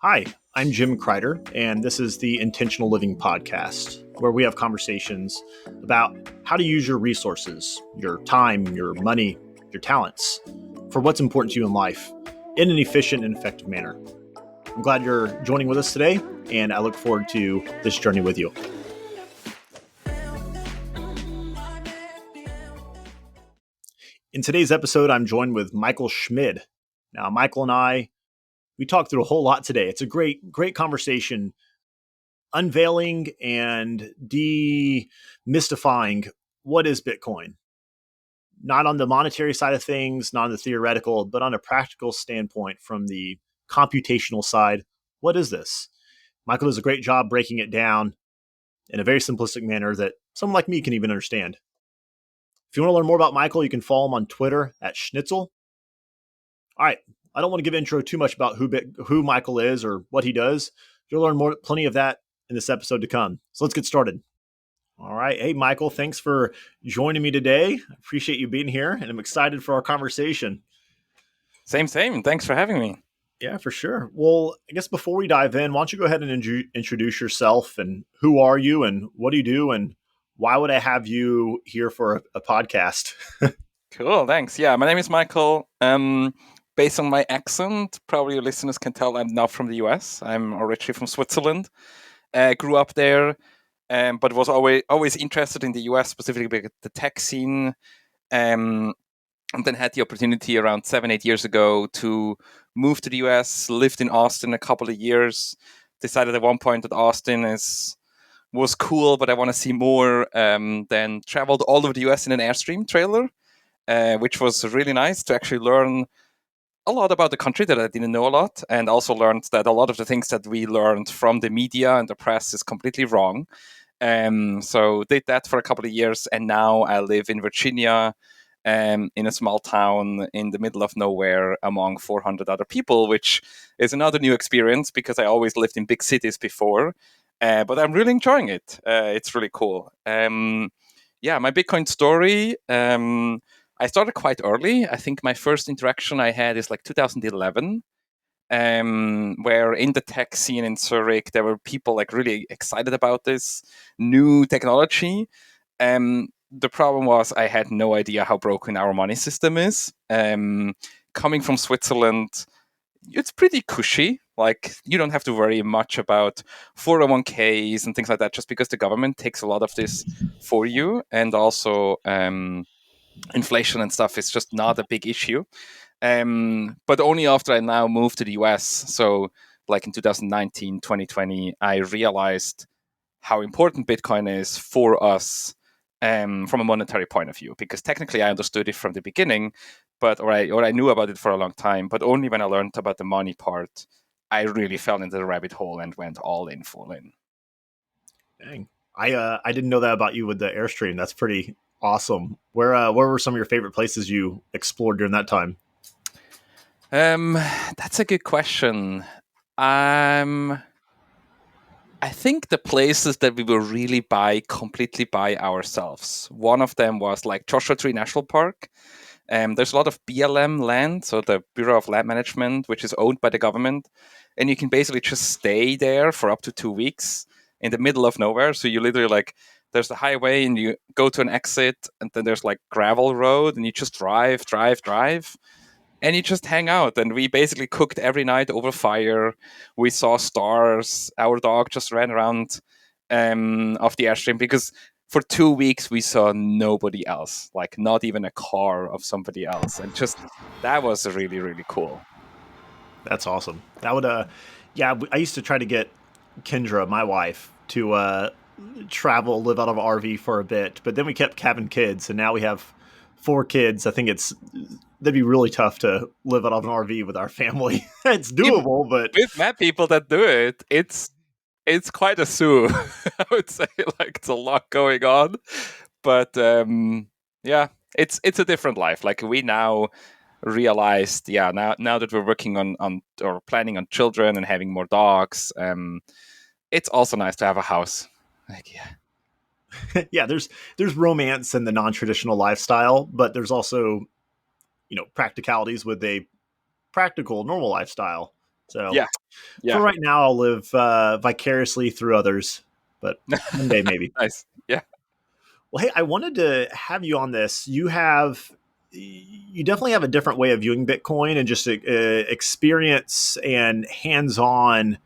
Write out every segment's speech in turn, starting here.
Hi, I'm Jim Kreider, and this is the Intentional Living Podcast, where we have conversations about how to use your resources, your time, your money, your talents for what's important to you in life in an efficient and effective manner. I'm glad you're joining with us today, and I look forward to this journey with you. In today's episode, I'm joined with Michael Schmid. Now, Michael and we talked through a whole lot today. It's a great conversation unveiling and demystifying what is Bitcoin. Not on the monetary side of things, not on the theoretical, but on a practical standpoint from the computational side. What is this? Michael does a great job breaking it down in a very simplistic manner that someone like me can even understand. If you want to learn more about Michael, you can follow him on Twitter at Schnitzel. All right, I don't want to give intro too much about who Michael is or what he does. You'll learn plenty of that in this episode to come. So let's get started. All right. Hey, Michael, thanks for joining me today. I appreciate you being here, and I'm excited for our conversation. Same. Thanks for having me. Yeah, for sure. Well, I guess before we dive in, why don't you go ahead and introduce yourself and who are you and what do you do and why would I have you here for a podcast? Cool, thanks. Yeah, my name is Michael. Based on my accent, probably your listeners can tell I'm not from the US. I'm originally from Switzerland. Grew up there, but was always interested in the US, specifically the tech scene. And then had the opportunity around 7-8 years ago to move to the US, lived in Austin a couple of years, decided at one point that Austin was cool, but I want to see more. Then traveled all over the US in an Airstream trailer, which was really nice to actually learn a lot about the country that I didn't know a lot, and also learned that a lot of the things that we learned from the media and the press is completely wrong. So did that for a couple of years, and now I live in Virginia, in a small town in the middle of nowhere among 400 other people, which is another new experience because I always lived in big cities before. But I'm really enjoying it. It's really cool. Yeah, my Bitcoin story. I started quite early. I think my first interaction I had is like 2011, where in the tech scene in Zurich, there were people like really excited about this new technology. The problem was I had no idea how broken our money system is. Coming from Switzerland, it's pretty cushy. Like you don't have to worry much about 401ks and things like that, just because the government takes a lot of this for you, and also inflation and stuff is just not a big issue. But only after I now moved to the US, so like in 2019, 2020, I realized how important Bitcoin is for us from a monetary point of view. Because technically I understood it from the beginning, or I knew about it for a long time, but only when I learned about the money part, I really fell into the rabbit hole and went all in, full in. Dang. I didn't know that about you with the Airstream. That's pretty awesome. Where were some of your favorite places you explored during that time? That's a good question. I think the places that we were really completely by ourselves. One of them was like Joshua Tree National Park. There's a lot of BLM land, so the Bureau of Land Management, which is owned by the government, and you can basically just stay there for up to 2 weeks in the middle of nowhere. So you literally like there's the highway, and you go to an exit, and then there's like gravel road, and you just drive, and you just hang out. And we basically cooked every night over fire. We saw stars. Our dog just ran around off the Airstream because for 2 weeks we saw nobody else, like not even a car of somebody else, and just that was really, really cool. That's awesome. That would yeah, I used to try to get Kendra, my wife, to travel, live out of an RV for a bit, but then we kept having kids, and now we have 4 kids. I think that'd be really tough to live out of an RV with our family. It's doable, but We've met people that do it. It's quite a zoo. I would say, like, it's a lot going on, but yeah, it's a different life. Like we now realized, yeah, now that we're working on or planning on children and having more dogs, it's also nice to have a house. Like, yeah. yeah, there's romance in the non-traditional lifestyle, but there's also practicalities with a practical normal lifestyle. So Yeah. for Yeah. right now, I'll live vicariously through others, but one day maybe. Nice. Yeah. Well, hey, I wanted to have you on this. You definitely have a different way of viewing Bitcoin and just experience and hands-on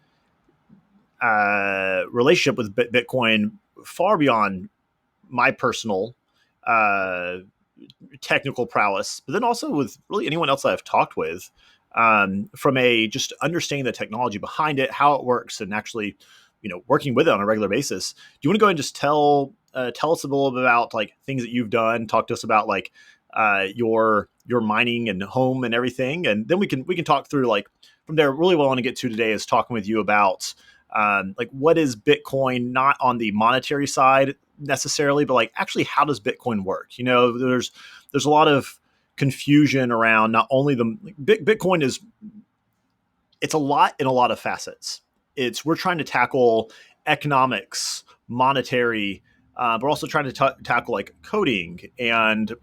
relationship with Bitcoin far beyond my personal uh, technical prowess, but then also with really anyone else I've talked with, from a just understanding the technology behind it, how it works, and actually, working with it on a regular basis. Do you want to go ahead and just tell us a little bit about like things that you've done? Talk to us about like your mining and home and everything, and then we can talk through like from there. Really, what I want to get to today is talking with you about like what is Bitcoin, not on the monetary side necessarily, but like actually how does Bitcoin work? There's a lot of confusion around not only the Bitcoin is it's a lot in a lot of facets. We're trying to tackle economics, monetary, but we're also trying to tackle like coding and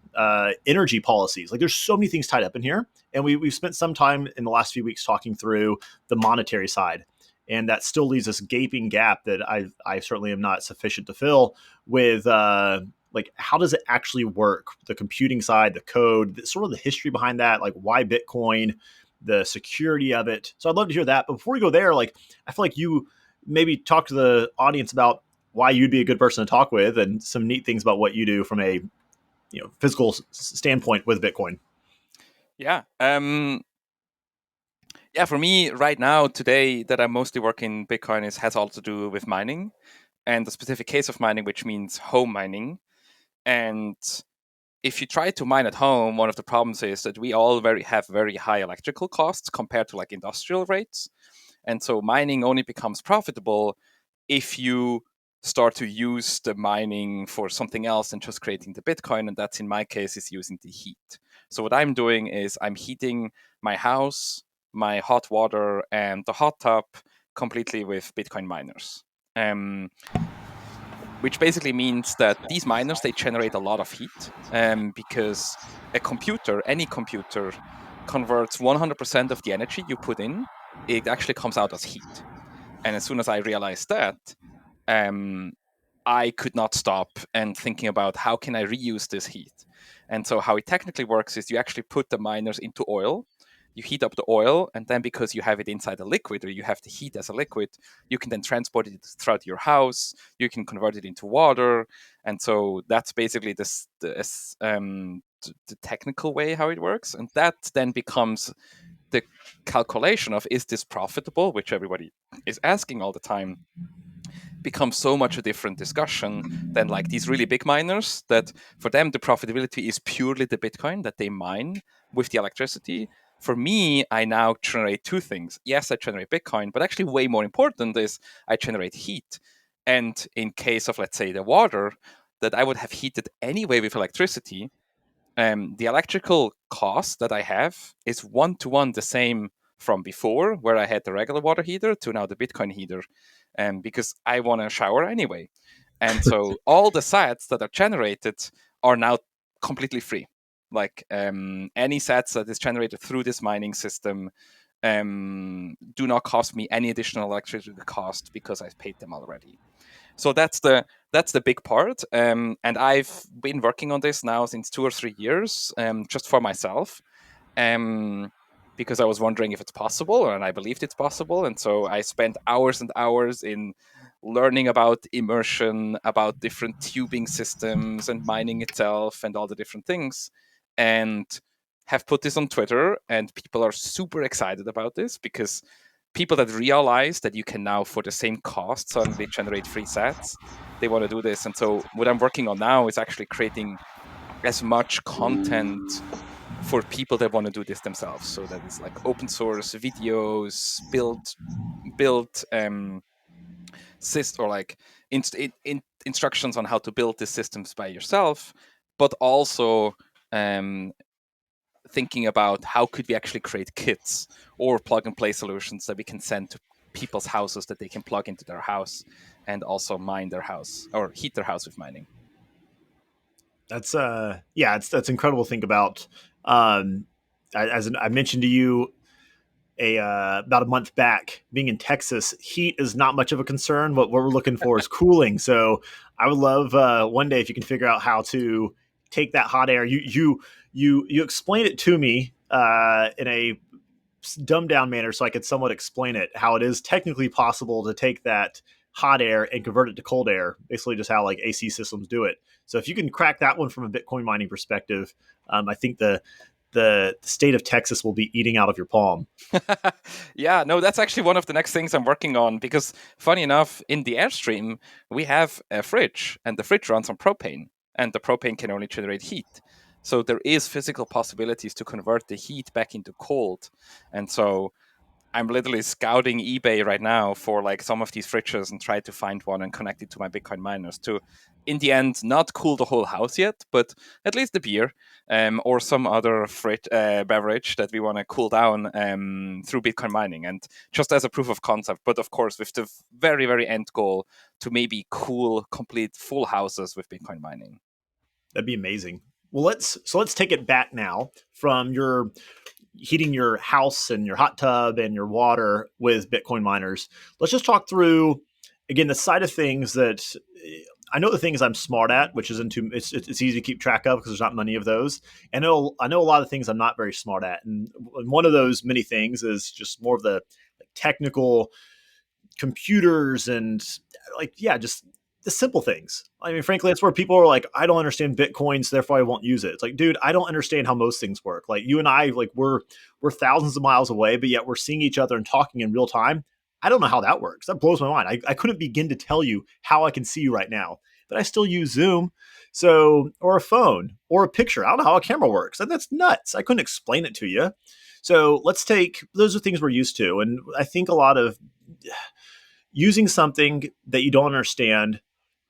energy policies. Like there's so many things tied up in here, and we've spent some time in the last few weeks talking through the monetary side, and that still leaves this gaping gap that I certainly am not sufficient to fill with. Like how does it actually work, the computing side, the code, sort of the history behind that, like why Bitcoin, the security of it. So I'd love to hear that. But before we go there, like I feel like you maybe talk to the audience about why you'd be a good person to talk with and some neat things about what you do from a physical standpoint with Bitcoin. Yeah. Yeah, for me right now, today, that I'm mostly working Bitcoin has all to do with mining and the specific case of mining, which means home mining. And if you try to mine at home, one of the problems is that we all have very high electrical costs compared to like industrial rates. And so mining only becomes profitable if you start to use the mining for something else than just creating the Bitcoin. And that's in my case is using the heat. So what I'm doing is I'm heating my house, my hot water, and the hot tub completely with Bitcoin miners. Which basically means that these miners, they generate a lot of heat, because a computer, any computer, converts 100% of the energy you put in. It actually comes out as heat. And as soon as I realized that, um, I could not stop and thinking about how can I reuse this heat. And so how it technically works is you actually put the miners into oil, you heat up the oil, and then because you have it inside a liquid, or you have the heat as a liquid, you can then transport it throughout your house, you can convert it into water. And so that's basically the technical way how it works. And that then becomes the calculation of, is this profitable, which everybody is asking all the time, becomes so much a different discussion than like these really big miners, that for them the profitability is purely the Bitcoin that they mine with the electricity. For me, I now generate two things. Yes, I generate Bitcoin, but actually way more important is I generate heat. And in case of, let's say, the water that I would have heated anyway with electricity, the electrical cost that I have is one to one the same from before, where I had the regular water heater, to now the Bitcoin heater, because I want to shower anyway. And so all the sats that are generated are now completely free. Like any sats that is generated through this mining system do not cost me any additional electricity cost because I've paid them already. So that's the big part, and I've been working on this now since 2 or 3 years, just for myself, um, because I was wondering if it's possible, and I believed it's possible, and so I spent hours and hours in learning about immersion, about different tubing systems and mining itself and all the different things, and have put this on Twitter, and people are super excited about this because people that realize that you can now, for the same cost, suddenly generate free sats, they want to do this. And so what I'm working on now is actually creating as much content for people that want to do this themselves. So that is like open source videos, build or like instructions on how to build these systems by yourself, but also um, thinking about how could we actually create kits or plug and play solutions that we can send to people's houses that they can plug into their house and also mine their house or heat their house with mining. That's yeah, that's incredible to think about. As I mentioned to you, about a month back. Being in Texas, heat is not much of a concern. What we're looking for is cooling. So I would love one day if you can figure out how to take that hot air. You explain it to me in a dumbed down manner, so I could somewhat explain it. How it is technically possible to take that hot air and convert it to cold air. Basically, just how like AC systems do it. So if you can crack that one from a Bitcoin mining perspective, I think the state of Texas will be eating out of your palm. Yeah, no, that's actually one of the next things I'm working on because, funny enough, in the Airstream, we have a fridge and the fridge runs on propane and the propane can only generate heat. So there is physical possibilities to convert the heat back into cold. And so I'm literally scouting eBay right now for like some of these fridges and try to find one and connect it to my Bitcoin miners to, in the end, not cool the whole house yet, but at least the beer or some other beverage that we want to cool down through Bitcoin mining, and just as a proof of concept. But of course, with the very, very end goal to maybe cool complete full houses with Bitcoin mining. That'd be amazing. Well, let's take it back now from your heating your house and your hot tub and your water with Bitcoin miners. Let's just talk through again the side of things that I know the things I'm smart at, which is into it's easy to keep track of because there's not many of those. I know a lot of things I'm not very smart at, and one of those many things is just more of the like, technical computers and like yeah, just the simple things. I mean, frankly, that's where people are like, I don't understand Bitcoin, so therefore I won't use it. It's like, dude, I don't understand how most things work. Like you and I, like we're thousands of miles away, but yet we're seeing each other and talking in real time. I don't know how that works. That blows my mind. I couldn't begin to tell you how I can see you right now, but I still use Zoom. So, or a phone or a picture. I don't know how a camera works. And that's nuts. I couldn't explain it to you. So let's take those are things we're used to. And I think a lot of using something that you don't understand,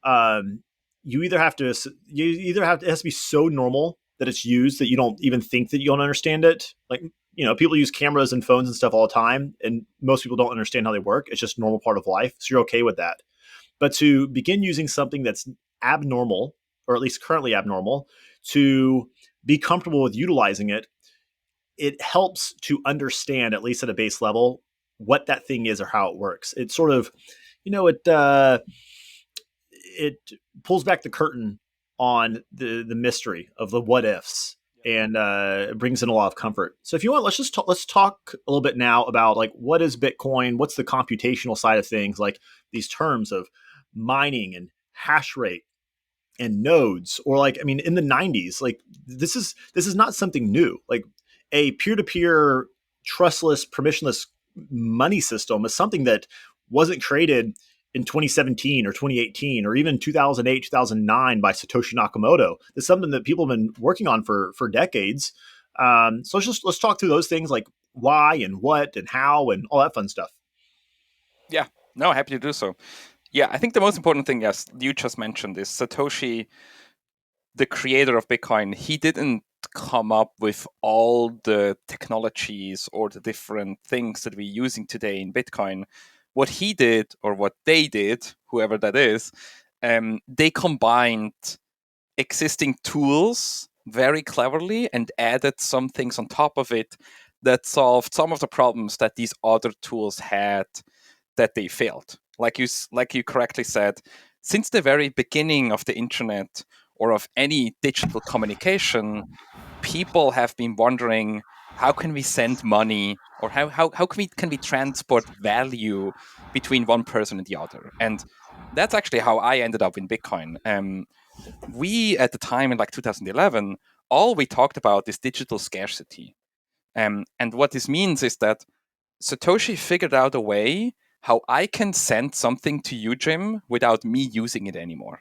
um, it has to be so normal that it's used that you don't even think that you don't understand it. Like people use cameras and phones and stuff all the time, and most people don't understand how they work. It's just a normal part of life, so you're okay with that. But to begin using something that's abnormal, or at least currently abnormal, to be comfortable with utilizing it, it helps to understand, at least at a base level, what that thing is or how it works. It sort of, you know, it pulls back the curtain on the mystery of the what ifs, and it brings in a lot of comfort. So if you want, let's talk a little bit now about like what is Bitcoin, what's the computational side of things, like these terms of mining and hash rate and nodes, or like I mean in the 90s, like this is not something new. Like a peer-to-peer trustless permissionless money system is something that wasn't created in 2017 or 2018 or even 2008 2009 by Satoshi Nakamoto. It's something that people have been working on for decades. So let's talk through those things, like why and what and how and all that fun stuff. Yeah, no, happy to do so. Yeah, I think the most important thing, yes, you just mentioned is Satoshi, the creator of Bitcoin. He didn't come up with all the technologies or the different things that we're using today in Bitcoin. What he did, or what they did, whoever that is, they combined existing tools very cleverly and added some things on top of it that solved some of the problems that these other tools had that they failed. Like you correctly said, since the very beginning of the internet or of any digital communication, people have been wondering, how can we send money, or how can we transport value between one person and the other. And that's actually how I ended up in Bitcoin. We at the time in like 2011, all we talked about is digital scarcity. And what this means is that Satoshi figured out a way how I can send something to you, Jim, without me using it anymore.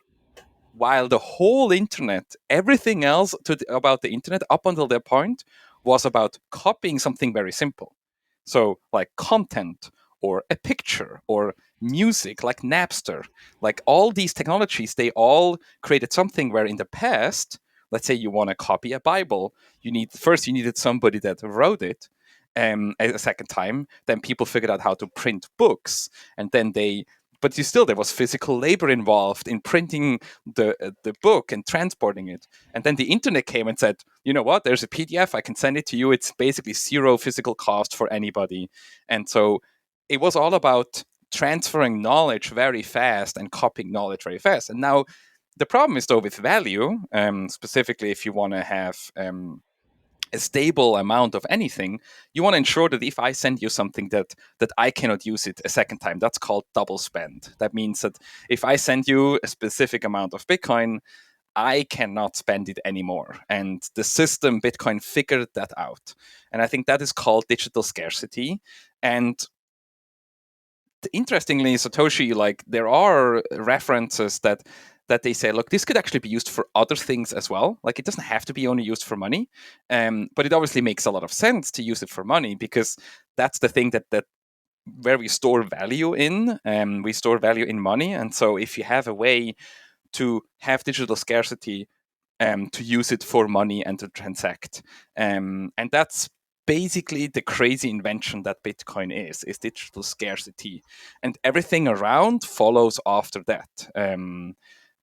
While the whole internet, everything else about the internet up until that point was about copying something very simple. So, like content or a picture or music, like Napster, like all these technologies, they all created something where in the past, let's say you want to copy a Bible, you needed somebody that wrote it. A second time, then people figured out how to print books, and then they but there was physical labor involved in printing the book and transporting it. And then the internet came and said, you know what, there's a PDF, I can send it to you. It's basically zero physical cost for anybody. And so it was all about transferring knowledge very fast and copying knowledge very fast. And now the problem is though with value, specifically if you want to have a stable amount of anything, you want to ensure that if I send you something that I cannot use it a second time, that's called double spend. That means that if I send you a specific amount of Bitcoin, I cannot spend it anymore. And the system Bitcoin figured that out. And I think that is called digital scarcity. And interestingly, Satoshi, like there are references that they say, look, this could actually be used for other things as well. Like it doesn't have to be only used for money, but it obviously makes a lot of sense to use it for money because that's the thing that where we store value in. We store value in money, and so if you have a way to have digital scarcity, to use it for money and to transact, and that's basically the crazy invention that Bitcoin is digital scarcity, and everything around follows after that.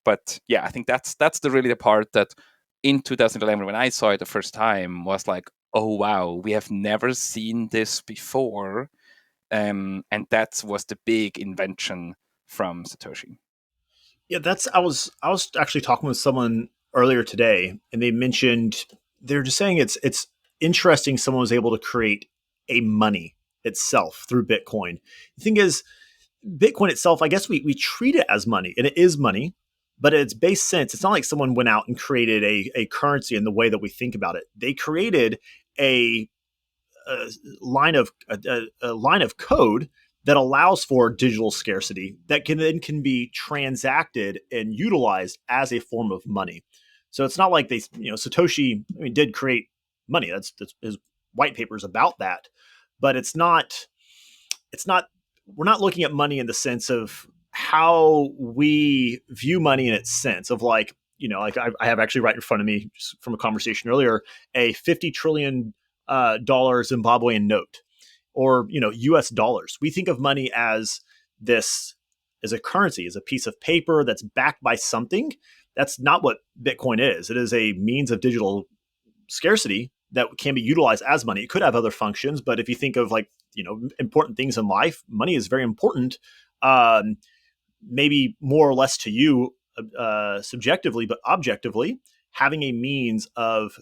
But yeah, I think that's really the part that in 2011 when I saw it the first time was like, oh wow, we have never seen this before, and that was the big invention from Satoshi. Yeah, I was actually talking with someone earlier today, and they mentioned they're just saying it's interesting someone was able to create a money itself through Bitcoin. The thing is, Bitcoin itself, I guess we treat it as money, and it is money, but its base sense, it's not like someone went out and created a currency in the way that we think about it. They created a a line of code that allows for digital scarcity that can be transacted and utilized as a form of money. So it's not like Satoshi, I mean, did create money. That's his white papers about that, but it's not we're not looking at money in the sense of how we view money in its sense of like, like I have actually right in front of me just from a conversation earlier, a 50 trillion dollar Zimbabwean note, or US dollars. We think of money as this, as a currency, as a piece of paper that's backed by something. That's not what Bitcoin is. It is a means of digital scarcity that can be utilized as money. It could have other functions, but if you think of like, important things in life, money is very important. Maybe more or less to you subjectively, but objectively, having a means of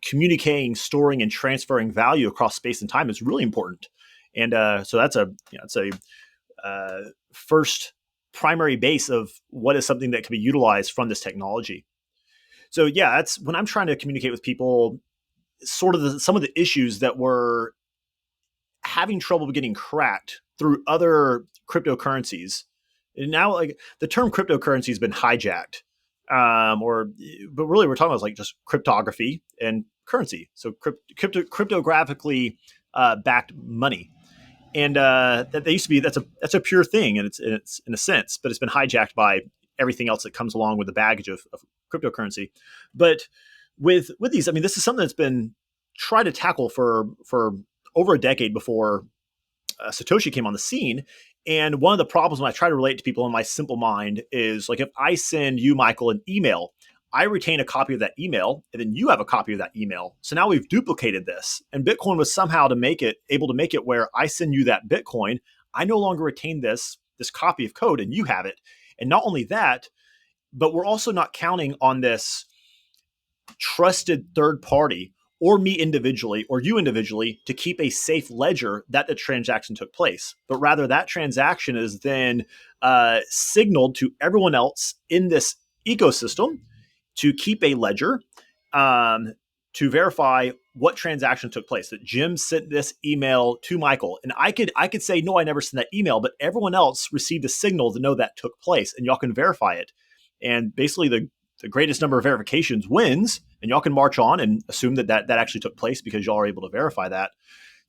communicating, storing, and transferring value across space and time is really important. And so it's a first primary base of what is something that can be utilized from this technology. So yeah, that's when I'm trying to communicate with people, sort of some of the issues that were having trouble getting cracked through other cryptocurrencies. And now, like, the term cryptocurrency has been hijacked, but really we're talking about like just cryptography and currency. So cryptographically backed money, and that they used to be that's a pure thing, and it's in a sense, but it's been hijacked by everything else that comes along with the baggage of cryptocurrency. But with these, I mean, this is something that's been tried to tackle for over a decade before Satoshi came on the scene. And one of the problems when I try to relate to people in my simple mind is like, if I send you, Michael, an email, I retain a copy of that email, and then you have a copy of that email. So now we've duplicated this. And Bitcoin was somehow able to make it where I send you that Bitcoin, I no longer retain this copy of code, and you have it. And not only that, but we're also not counting on this trusted third party, or me individually, or you individually, to keep a safe ledger that the transaction took place. But rather, that transaction is then signaled to everyone else in this ecosystem to keep a ledger, to verify what transaction took place. That Jim sent this email to Michael, and I could say, no, I never sent that email, but everyone else received a signal to know that took place, and y'all can verify it. And basically, the greatest number of verifications wins, and y'all can march on and assume that actually took place because y'all are able to verify that.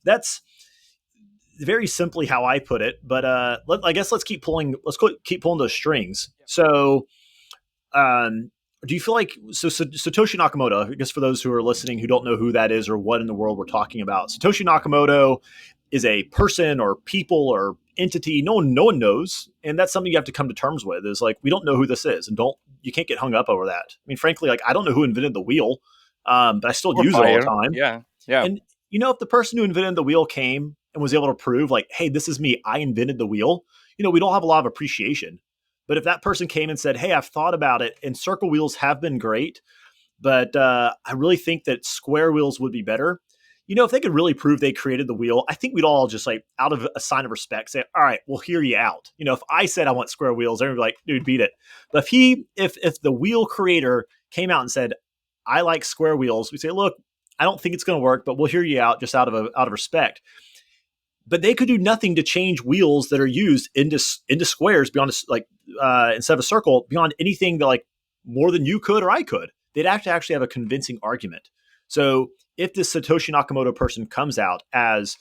That's very simply how I put it. But I guess let's keep pulling those strings. So, do you feel like Satoshi Nakamoto? I guess for those who are listening who don't know who that is or what in the world we're talking about, Satoshi Nakamoto is a person or people or entity no one knows, and that's something you have to come to terms with. Is like, we don't know who this is, and you can't get hung up over that. I mean, frankly, like, I don't know who invented the wheel, but I still Or use it all the fire. time. Yeah. Yeah. And if the person who invented the wheel came and was able to prove, like, hey, this is me, I invented the wheel, we don't have a lot of appreciation. But if that person came and said, hey, I've thought about it, and circle wheels have been great, but I really think that square wheels would be better. If they could really prove they created the wheel, I think we'd all just, like, out of a sign of respect, say, all right, we'll hear you out. If I said I want square wheels, everybody would be like, dude, beat it. But if the wheel creator came out and said, I like square wheels, we say, look, I don't think it's going to work, but we'll hear you out just out of respect. But they could do nothing to change wheels that are used into squares beyond, like, instead of a circle, beyond anything that, like, more than you could or I could. They'd have to actually have a convincing argument. So if this Satoshi Nakamoto person comes out as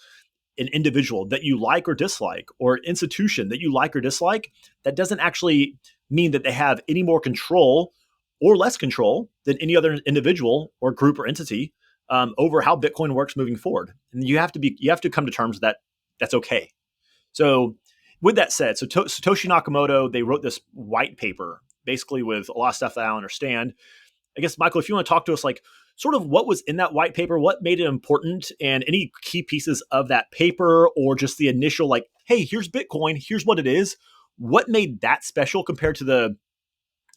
an individual that you like or dislike, or an institution that you like or dislike, that doesn't actually mean that they have any more control or less control than any other individual or group or entity over how Bitcoin works moving forward. And you have to come to terms with that. That's okay. So with that said, so Satoshi Nakamoto, they wrote this white paper basically with a lot of stuff that I don't understand. I guess, Michael, if you want to talk to us, like, sort of what was in that white paper, what made it important, and any key pieces of that paper, or just the initial, like, hey, here's Bitcoin, here's what it is. What made that special compared to the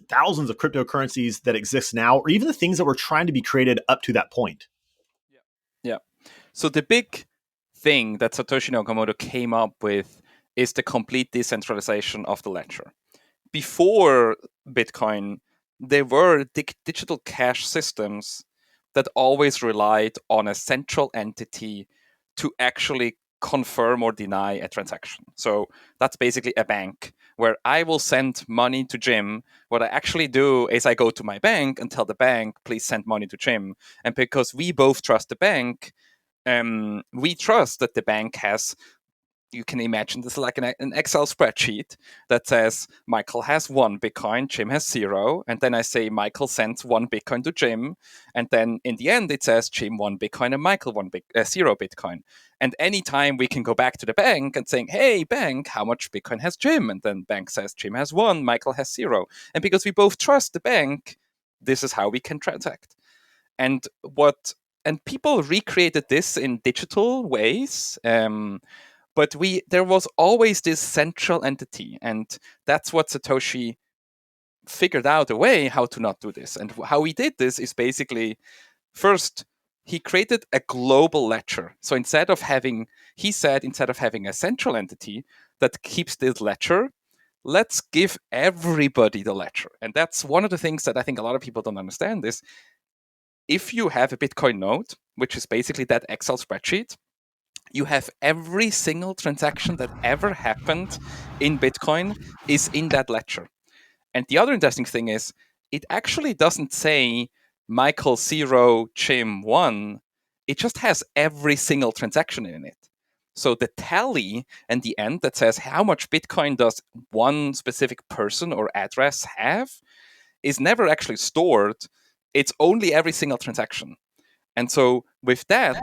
thousands of cryptocurrencies that exist now, or even the things that were trying to be created up to that point? Yeah. So the big thing that Satoshi Nakamoto came up with is the complete decentralization of the ledger. Before Bitcoin, there were digital cash systems that always relied on a central entity to actually confirm or deny a transaction. So that's basically a bank where I will send money to Jim. What I actually do is I go to my bank and tell the bank, please send money to Jim. And because we both trust the bank, we trust that the bank has, you can imagine this like an Excel spreadsheet that says Michael has 1 Bitcoin, Jim has 0. And then I say Michael sends 1 Bitcoin to Jim. And then in the end, it says Jim 1 Bitcoin and Michael 0 Bitcoin. And anytime we can go back to the bank and saying, hey, bank, how much Bitcoin has Jim? And then bank says Jim has 1, Michael has 0. And because we both trust the bank, this is how we can transact. And people recreated this in digital ways. But there was always this central entity, and that's what Satoshi figured out a way how to not do this. And how he did this is basically, first, he created a global ledger. So instead of having a central entity that keeps this ledger, let's give everybody the ledger. And that's one of the things that I think a lot of people don't understand is, if you have a Bitcoin node, which is basically that Excel spreadsheet, you have every single transaction that ever happened in Bitcoin is in that ledger. And the other interesting thing is, it actually doesn't say Michael 0, Jim 1. It just has every single transaction in it. So the tally and the end that says how much Bitcoin does one specific person or address have is never actually stored. It's only every single transaction. And so with that,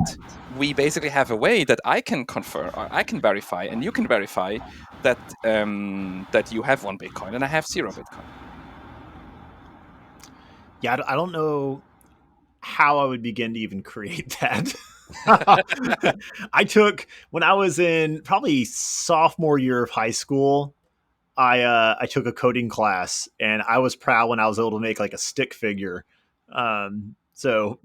we basically have a way that I can confirm, or I can verify, and you can verify that that you have 1 Bitcoin and I have 0 Bitcoin. Yeah, I don't know how I would begin to even create that. When I was in probably sophomore year of high school, I took a coding class, and I was proud when I was able to make, like, a stick figure. So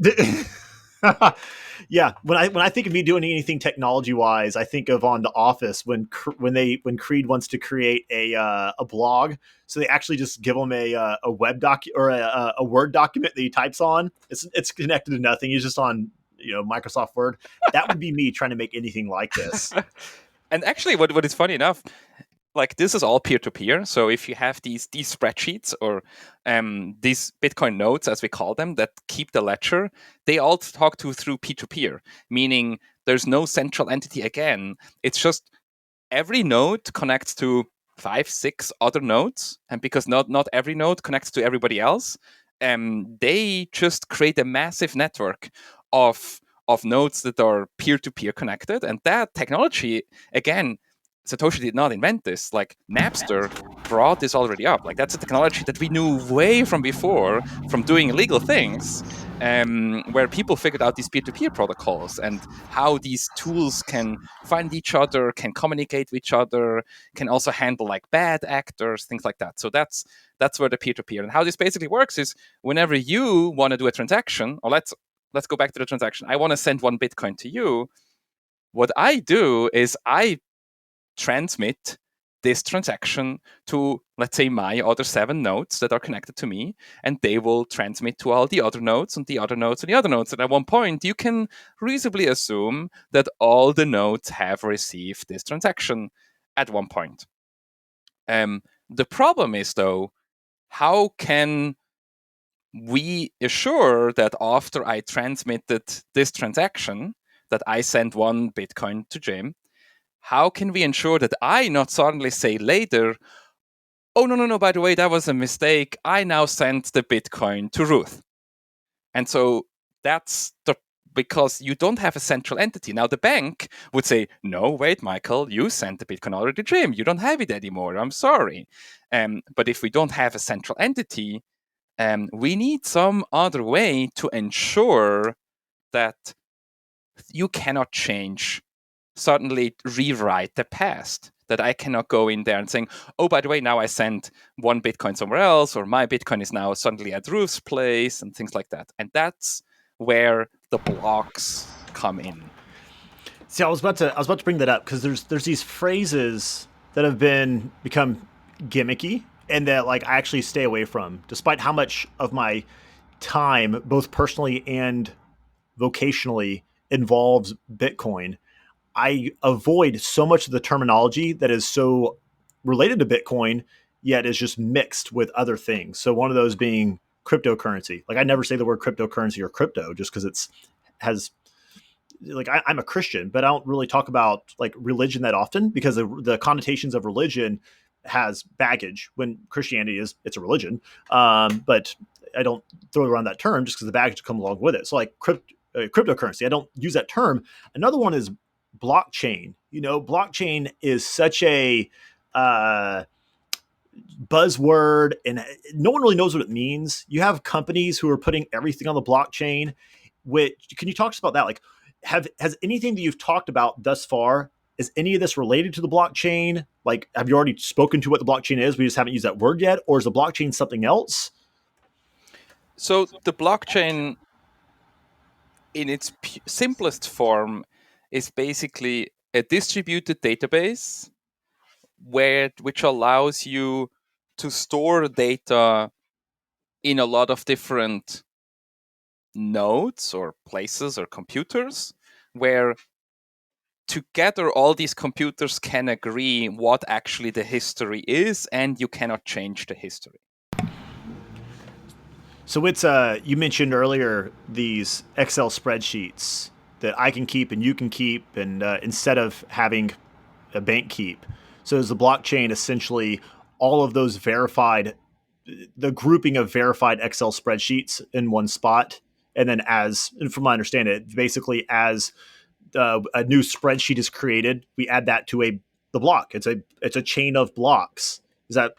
yeah, when I think of me doing anything technology wise, I think of on The Office when Creed wants to create a blog. So they actually just give him a web doc or a Word document that he types on. It's connected to nothing. He's just on Microsoft Word. That would be me trying to make anything like this. And actually, what is funny enough, like, this is all peer-to-peer. So if you have these spreadsheets, or these Bitcoin nodes, as we call them, that keep the ledger, they all talk through peer-to-peer, meaning there's no central entity again. It's just every node connects to 5, 6 other nodes, and because not every node connects to everybody else, they just create a massive network of nodes that are peer-to-peer connected. And that technology, again, Satoshi did not invent this. Like Napster brought this already up. Like that's a technology that we knew way from before from doing illegal things, where people figured out these peer-to-peer protocols and how these tools can find each other, can communicate with each other, can also handle like bad actors, things like that. So that's where the peer-to-peer, and how this basically works is whenever you want to do a transaction, or let's go back to the transaction. I want to send 1 Bitcoin to you. What I do is I transmit this transaction to, let's say, my other 7 nodes that are connected to me, and they will transmit to all the other nodes and the other nodes and the other nodes. And at one point, you can reasonably assume that all the nodes have received this transaction at one point. The problem is, though, how can we assure that after I transmitted this transaction, that I sent 1 Bitcoin to Jim, how can we ensure that I not suddenly say later, oh, no, by the way, that was a mistake. I now sent the Bitcoin to Ruth. And so that's because you don't have a central entity. Now, the bank would say, no, wait, Michael, you sent the Bitcoin already to Jim. You don't have it anymore. I'm sorry. But if we don't have a central entity, we need some other way to ensure that you cannot change, suddenly rewrite the past. That I cannot go in there and saying, oh, by the way, now I sent 1 Bitcoin somewhere else, or my Bitcoin is now suddenly at Ruth's place, and things like that. And that's where the blocks come in. See, I was about to bring that up because there's these phrases that have become gimmicky and that like I actually stay away from, despite how much of my time, both personally and vocationally, involves Bitcoin. I avoid so much of the terminology that is so related to Bitcoin, yet is just mixed with other things. So one of those being cryptocurrency. Like I never say the word cryptocurrency or crypto just because it's has like I'm a Christian, but I don't really talk about like religion that often because the connotations of religion has baggage when Christianity is it's a religion. But I don't throw around that term just because the baggage comes along with it. So like cryptocurrency, I don't use that term. Another one is blockchain. You know, blockchain is such a buzzword and no one really knows what it means. You have companies who are putting everything on the blockchain. Which can you talk about that? Like, has anything that you've talked about thus far, is any of this related to the blockchain? Like, have you already spoken to what the blockchain is? We just haven't used that word yet, or is the blockchain something else? So the blockchain, in its simplest form, is basically a distributed database which allows you to store data in a lot of different nodes or places or computers, where together all these computers can agree what actually the history is, and you cannot change the history. So it's you mentioned earlier these Excel spreadsheets that I can keep and you can keep, and instead of having a bank keep. So is the blockchain essentially all of those verified, the grouping of verified Excel spreadsheets in one spot, and then as, and from my understanding, it basically as a new spreadsheet is created, we add that to the block. It's a chain of blocks. Is that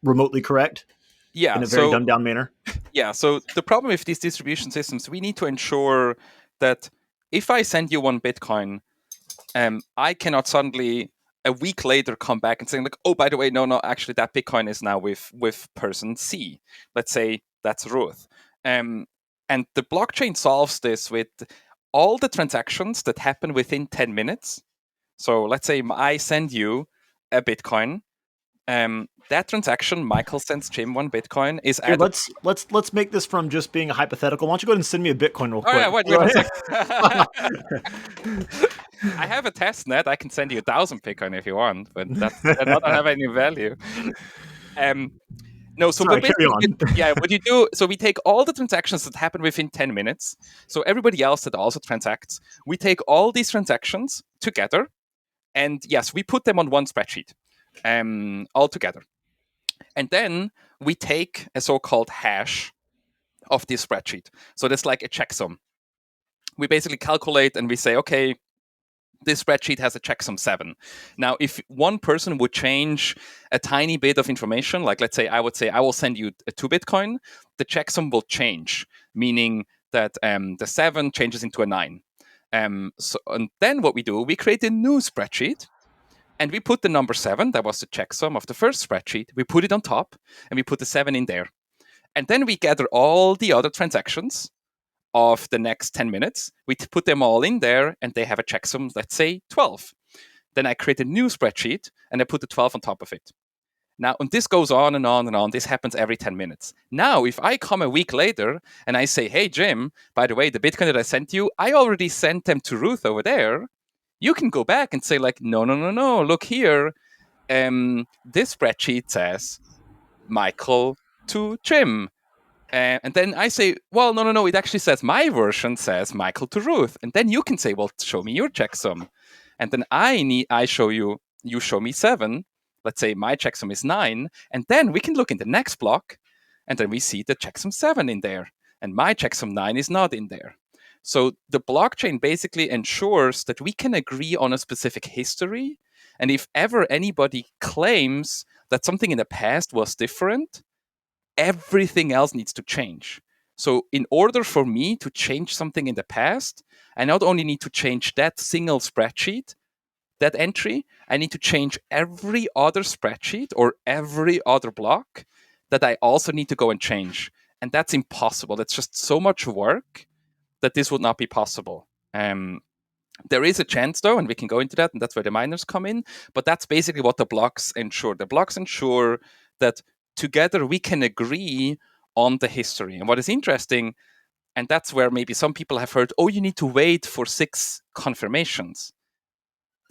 remotely correct? Yeah. In a very So dumbed down manner. yeah. So the problem with these distribution systems, we need to ensure that if I send you 1 Bitcoin, I cannot suddenly a week later come back and say like, oh, by the way, no, actually that Bitcoin is now with person C. Let's say that's Ruth. And the blockchain solves this with all the transactions that happen within 10 minutes. So let's say I send you a Bitcoin. That transaction, Michael sends Jim 1 Bitcoin, is Here, added. let's make this from just being a hypothetical. Why don't you go ahead and send me a Bitcoin real Oh yeah, quick? wait one second. I have a test net. I can send you 1,000 Bitcoin if you want, but that doesn't have any value. Um, no, so Sorry, but carry basically, on. yeah, what you do, so we take all the transactions that happen within 10 minutes. So everybody else that also transacts, we take all these transactions together, and yes, we put them on one spreadsheet, all together. And then we take a so-called hash of this spreadsheet. So that's like a checksum. We basically calculate and we say, okay, this spreadsheet has a checksum 7. Now, if one person would change a tiny bit of information, like let's say I would say I will send you a 2 Bitcoin, the checksum will change, meaning that the 7 changes into a 9. And then what we do, we create a new spreadsheet, and we put the number 7, that was the checksum of the first spreadsheet, we put it on top, and we put the 7 in there. And then we gather all the other transactions of the next 10 minutes. We put them all in there, and they have a checksum, let's say 12. Then I create a new spreadsheet, and I put the 12 on top of it. Now, and this goes on and on and on. This happens every 10 minutes. Now, if I come a week later and I say, hey, Jim, by the way, the Bitcoin that I sent you, I already sent them to Ruth over there. You can go back and say, like, no, look here. This spreadsheet says Michael to Jim. And then I say, well, no, it actually says my version says Michael to Ruth. And then you can say, well, show me your checksum. And then I show you, you show me 7. Let's say my checksum is 9. And then we can look in the next block, and then we see the checksum 7 in there. And my checksum 9 is not in there. So the blockchain basically ensures that we can agree on a specific history. And if ever anybody claims that something in the past was different, everything else needs to change. So in order for me to change something in the past, I not only need to change that single spreadsheet, that entry, I need to change every other spreadsheet or every other block that I also need to go and change. And that's impossible. That's just so much work that this would not be possible. There is a chance, though, and we can go into that, and that's where the miners come in. But that's basically what the blocks ensure. The blocks ensure that together we can agree on the history. And what is interesting, and that's where maybe some people have heard, oh, you need to wait for 6 confirmations.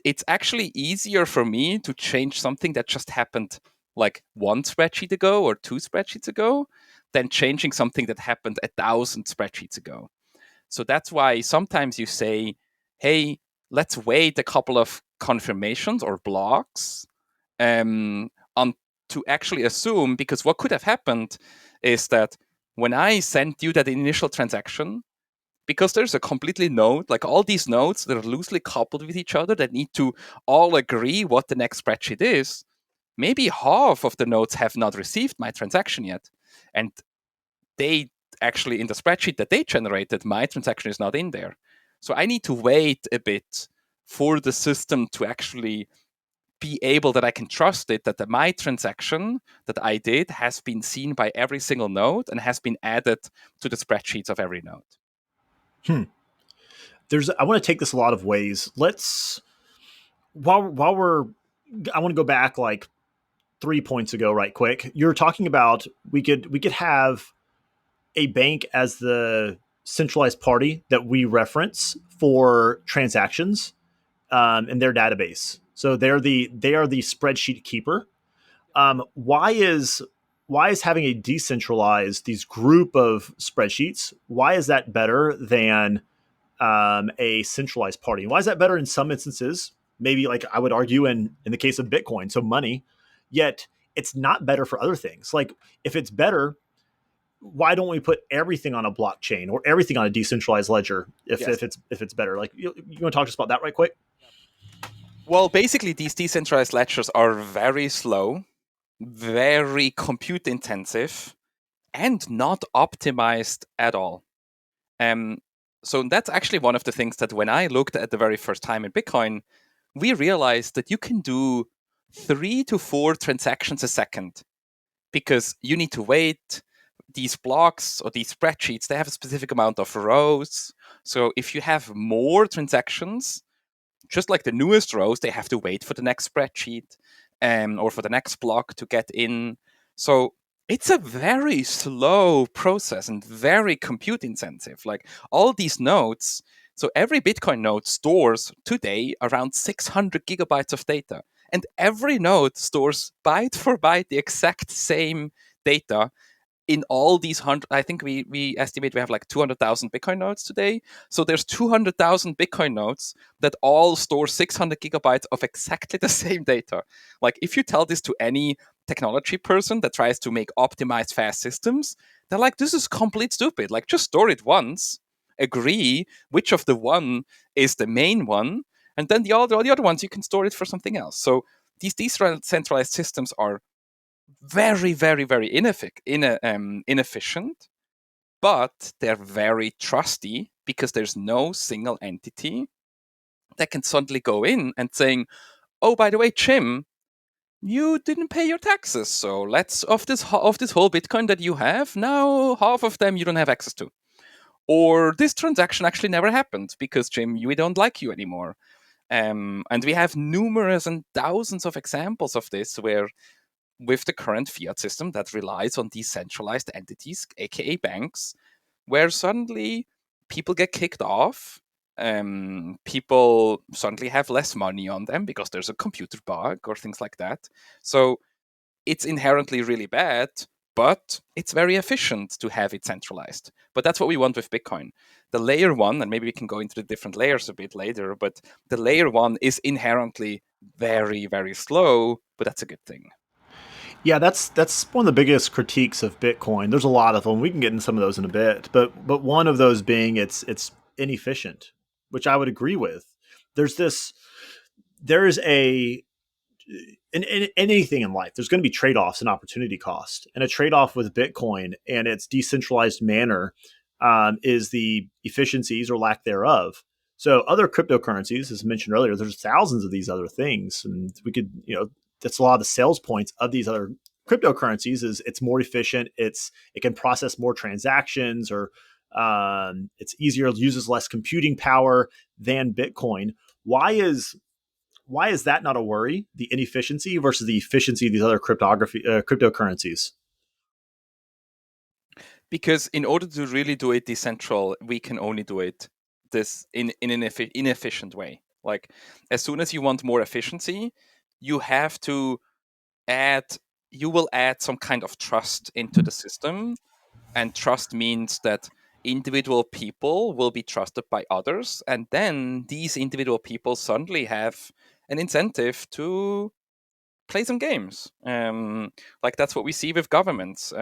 It's actually easier for me to change something that just happened like 1 spreadsheet ago or 2 spreadsheets ago than changing something that happened 1,000 spreadsheets ago. So that's why sometimes you say, hey, let's wait a couple of confirmations or blocks on to actually assume, because what could have happened is that when I sent you that initial transaction, because there's a completely node, like all these nodes that are loosely coupled with each other that need to all agree what the next spreadsheet is, maybe half of the nodes have not received my transaction yet. And they actually, in the spreadsheet that they generated, my transaction is not in there. So I need to wait a bit for the system to actually be able that I can trust it, that my transaction that I did has been seen by every single node and has been added to the spreadsheets of every node. I want to take this a lot of ways. Let's while we're I want to go back like 3 points ago, right quick. You're talking about we could have a bank as the centralized party that we reference for transactions in their database. So they are the spreadsheet keeper. Why is having a decentralized these group of spreadsheets? Why is that better than a centralized party? Why is that better in some instances? Maybe like I would argue in the case of Bitcoin, so money. Yet it's not better for other things. Like if it's better, why don't we put everything on a blockchain or everything on a decentralized ledger if it's better? Like you want to talk to us about that right quick? Well, basically, these decentralized ledgers are very slow, very compute intensive, and not optimized at all. So that's actually one of the things that when I looked at the very first time in Bitcoin, we realized that you can do 3 to 4 transactions a second because you need to wait. These blocks or these spreadsheets, they have a specific amount of rows. So if you have more transactions, just like the newest rows, they have to wait for the next spreadsheet or for the next block to get in. So it's a very slow process and very compute intensive. Like all these nodes, so every Bitcoin node stores today around 600 gigabytes of data. And every node stores byte for byte the exact same data in all these 100, I think we estimate we have like 200,000 Bitcoin nodes today. So there's 200,000 Bitcoin nodes that all store 600 gigabytes of exactly the same data. Like if you tell this to any technology person that tries to make optimized fast systems, they're like, this is complete stupid. Like just store it once, agree which of the one is the main one, And then the other ones, you can store it for something else. So these decentralized systems are very, very, very inefficient, but they're very trusty because there's no single entity that can suddenly go in and saying, oh, by the way, Jim, you didn't pay your taxes. So let's, of this whole Bitcoin that you have, now half of them you don't have access to. Or this transaction actually never happened because, Jim, we don't like you anymore. And we have numerous and thousands of examples of this where, with the current fiat system that relies on decentralized entities, aka banks, where suddenly people get kicked off. People suddenly have less money on them because there's a computer bug or things like that. So it's inherently really bad, but it's very efficient to have it centralized. But that's what we want with Bitcoin. The layer one, and maybe we can go into the different layers a bit later, but the layer one is inherently very, very slow, but that's a good thing. Yeah, that's one of the biggest critiques of Bitcoin. There's a lot of them. We can get into some of those in a bit, but one of those being it's inefficient, which I would agree with. There's this there is a in anything in life, there's going to be trade offs and opportunity cost. And a trade off with Bitcoin and its decentralized manner is the efficiencies or lack thereof. So other cryptocurrencies, as mentioned earlier, there's thousands of these other things, and we could, that's a lot of the sales points of these other cryptocurrencies is it's more efficient, it can process more transactions, or it's easier, uses less computing power than Bitcoin. Why is why is that not a worry? The inefficiency versus the efficiency of these other cryptocurrencies. Because in order to really do it decentral, we can only do it this in an inefficient way. Like, as soon as you want more efficiency, you have to add you will add some kind of trust into the system, and trust means that individual people will be trusted by others, and then these individual people suddenly have an incentive to play some games. Like, that's what we see with governments.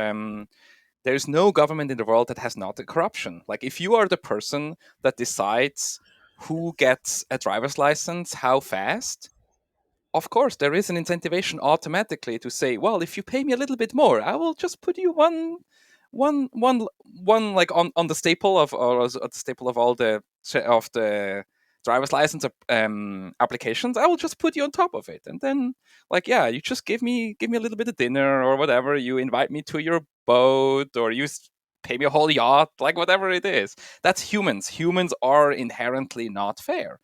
There's no government in the world that has not a corruption. Like, if you are the person that decides who gets a driver's license how fast, of course there is an incentivation automatically to say, well, if you pay me a little bit more, I will just put you one like on the staple of, or the staple of all the driver's license applications. I will just put you on top of it, and then, like, yeah, you just give me a little bit of dinner or whatever. You invite me to your boat, or pay me a whole yacht, like whatever it is. That's humans. Humans are inherently not fair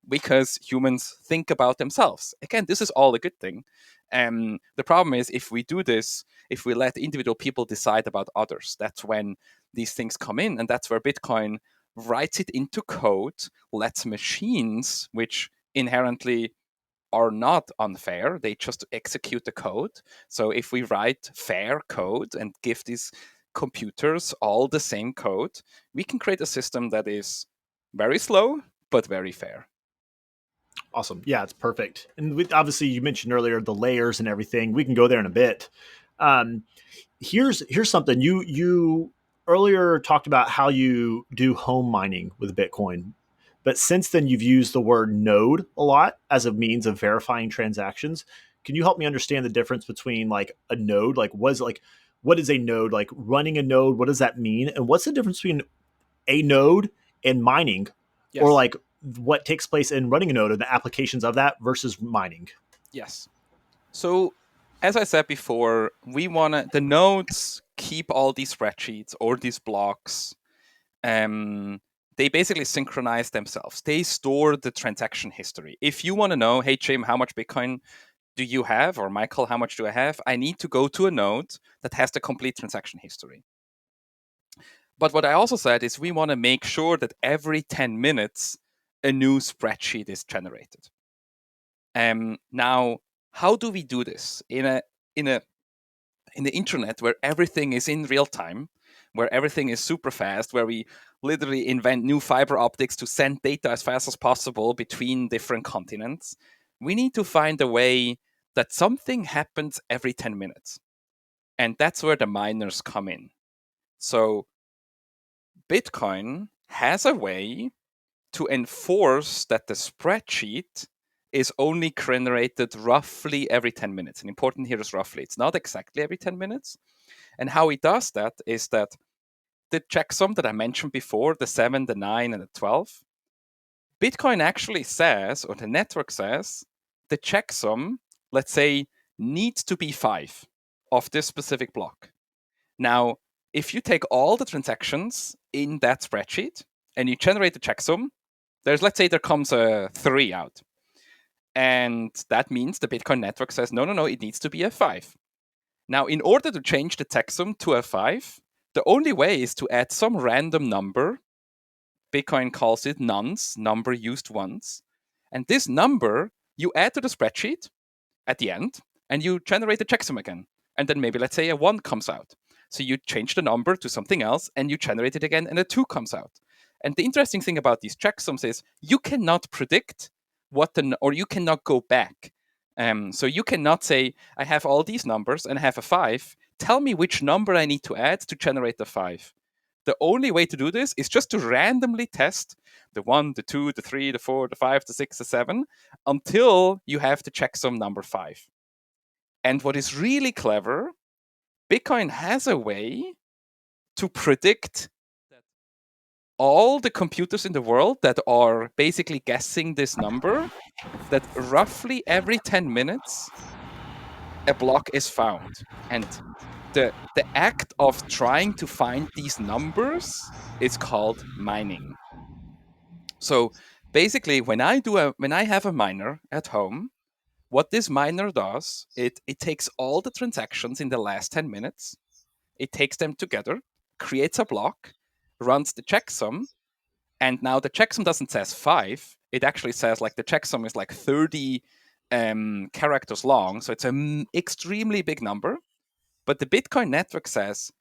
because humans think about themselves. Again, this is all a good thing. The problem is, if we do this, if we let individual people decide about others, that's when these things come in, and that's where Bitcoin writes it into code, lets machines, which inherently are not unfair, they just execute the code. So if we write fair code and give these computers all the same code, we can create a system that is very slow but very fair. Awesome. Yeah, it's perfect. And obviously, you mentioned earlier the layers and everything. We can go there in a bit. Um, here's something you earlier talked about how you do home mining with Bitcoin, but since then you've used the word node a lot as a means of verifying transactions. Can you help me understand the difference between like a node, what is a node, like running a node? What does that mean, and what's the difference between a node and mining, or Yes. like what takes place in running a node and the applications of that versus mining? Yes. So, as I said before, the nodes keep all these spreadsheets or these blocks. Um, they basically synchronize themselves. They store the transaction history. If you want to know, hey Jim, how much Bitcoin do you have? Or Michael, how much do I have? I need to go to a node that has the complete transaction history. But what I also said is we want to make sure that every 10 minutes a new spreadsheet is generated. Now, how do we do this in a in the internet where everything is in real time, where everything is super fast, where we literally invent new fiber optics to send data as fast as possible between different continents? We need to find a way that something happens every 10 minutes. And that's where the miners come in. So Bitcoin has a way to enforce that the spreadsheet is only generated roughly every 10 minutes. And important here is roughly. It's not exactly every 10 minutes. And how he does that is that the checksum that I mentioned before, the 7, the 9, and the 12, Bitcoin actually says, or the network says, the checksum, let's say, needs to be 5 of this specific block. Now, if you take all the transactions in that spreadsheet and you generate the checksum, let's say there comes a 3 out. And that means the Bitcoin network says, no, it needs to be a 5. Now, in order to change the checksum to a 5, the only way is to add some random number. Bitcoin calls it nonce, number used once. And this number you add to the spreadsheet at the end, and you generate the checksum again. And then maybe, let's say, a 1 comes out. So you change the number to something else, and you generate it again, and a 2 comes out. And the interesting thing about these checksums is you cannot predict or you cannot go back. So you cannot say, I have all these numbers and I have a 5. Tell me which number I need to add to generate the 5. The only way to do this is just to randomly test the 1, the 2, the 3, the 4, the 5, the 6, the 7, until you have the checksum number 5. And what is really clever, Bitcoin has a way to predict that all the computers in the world that are basically guessing this number, that roughly every 10 minutes, a block is found. And the act of trying to find these numbers is called mining. So basically, when I have a miner at home, what this miner does, it takes all the transactions in the last 10 minutes, it takes them together, creates a block, runs the checksum, and now the checksum doesn't say 5. It actually says like the checksum is like 30 characters long, so it's an extremely big number. But the Bitcoin network says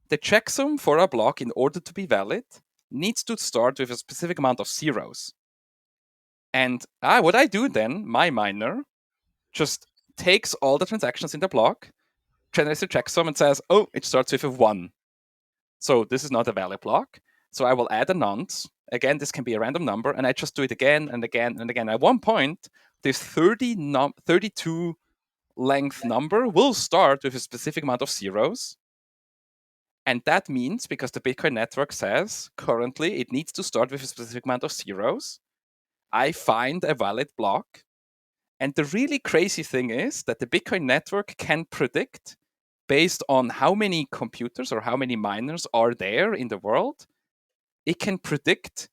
the checksum for a block, in order to be valid, needs to start with a specific amount of zeros. And what I do then, my miner just takes all the transactions in the block, generates a checksum, and says, oh, it starts with a 1. So this is not a valid block. So I will add a nonce. Again, this can be a random number, and I just do it again and again and again. At one point, this 32 length number will start with a specific amount of zeros. And that means, because the Bitcoin network says currently it needs to start with a specific amount of zeros, I find a valid block. And the really crazy thing is that the Bitcoin network can predict, based on how many computers or how many miners are there in the world, it can predict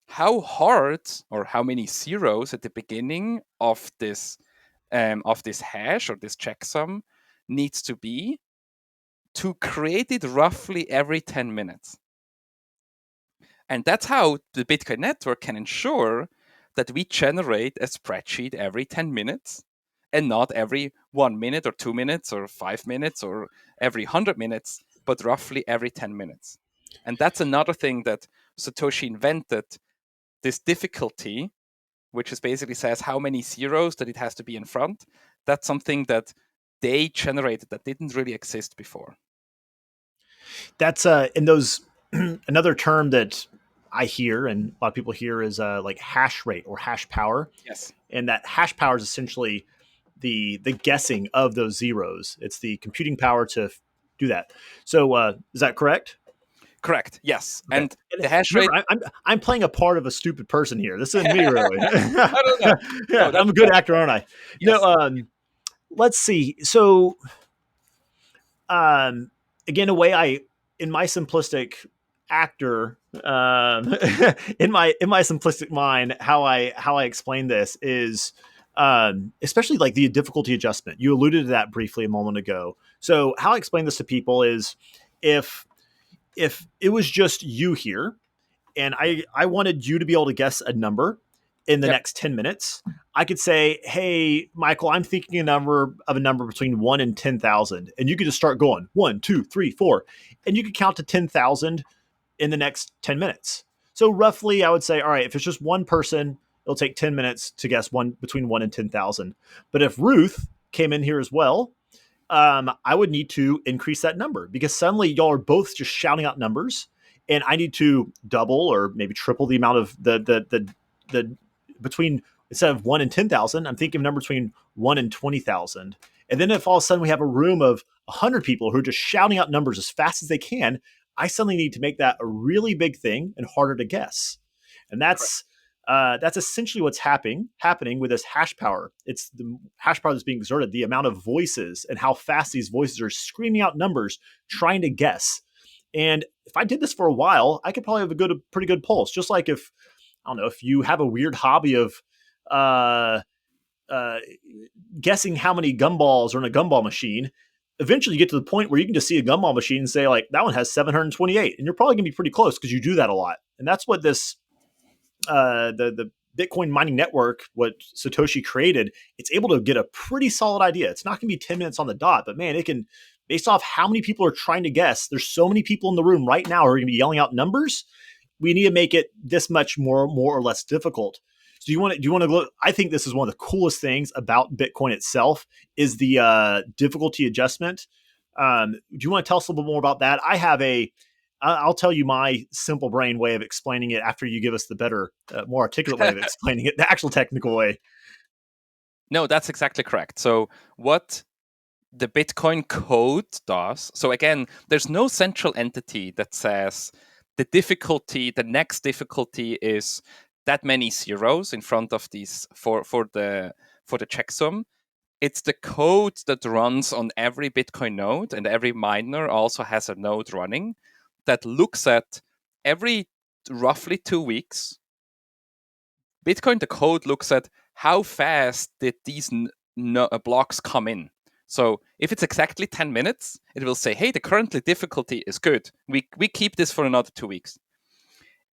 how hard or how many zeros at the beginning of this hash or this checksum needs to be to create it roughly every 10 minutes. And that's how the Bitcoin network can ensure that we generate a spreadsheet every 10 minutes and not every 1 minute or 2 minutes or 5 minutes or every 100 minutes, but roughly every 10 minutes. And that's another thing that Satoshi invented, this difficulty, which is basically says how many zeros that it has to be in front. That's something that they generated that didn't really exist before. That's in those another term that I hear and a lot of people hear is like hash rate or hash power. Yes. And that hash power is essentially the guessing of those zeros. It's the computing power to do that. So is that correct? Correct. Yes. Okay. And the hash rate. Remember, I'm playing a part of a stupid person here. This isn't me, really. I don't know. Yeah, No, I'm a good actor, aren't I? Yes. No. Let's see. So, again, in my simplistic actor, in my simplistic mind, how I explain this is, especially like the difficulty adjustment. You alluded to that briefly a moment ago. So, how I explain this to people is, if it was just you here and I wanted you to be able to guess a number in the next 10 minutes, I could say, hey, Michael, I'm thinking a number between 1 and 10,000. And you could just start going 1, 2, 3, 4. And you could count to 10,000 in the next 10 minutes. So roughly, I would say, all right, if it's just one person, it'll take 10 minutes to guess between 1 and 10,000. But if Ruth came in here as well, I would need to increase that number, because suddenly y'all are both just shouting out numbers. and I need to double or maybe triple the amount of the between, instead of 1 and 10,000, I'm thinking of a number between 1 and 20,000. And then if all of a sudden we have a room of 100 people who are just shouting out numbers as fast as they can, I suddenly need to make that a really big thing and harder to guess. And that's essentially what's happening with this hash power. It's the hash power that's being exerted, the amount of voices and how fast these voices are screaming out numbers, trying to guess. And if I did this for a while, I could probably have a pretty good pulse. Just like if, I don't know, if you have a weird hobby of uh, uh, guessing how many gumballs are in a gumball machine, eventually you get to the point where you can just see a gumball machine and say, like, that one has 728. And you're probably going to be pretty close because you do that a lot. And that's what this the Bitcoin mining network, what Satoshi created, it's able to get a pretty solid idea. It's not going to be 10 minutes on the dot, but man, it can, based off how many people are trying to guess, there's so many people in the room right now who are going to be yelling out numbers. We need to make it this much more or less difficult. So do you want to look? I think this is one of the coolest things about Bitcoin itself is the difficulty adjustment. Do you want to tell us a little bit more about that? I'll tell you my simple brain way of explaining it after you give us the better, more articulate way of explaining it, the actual technical way. No, that's exactly correct. So what the Bitcoin code does, so again, there's no central entity that says the next difficulty is that many zeros in front of these for the checksum. It's the code that runs on every Bitcoin node, and every miner also has a node running that looks at every roughly 2 weeks. Bitcoin, the code looks at how fast did these blocks come in. So if it's exactly 10 minutes, it will say, hey, the currently difficulty is good. We keep this for another 2 weeks.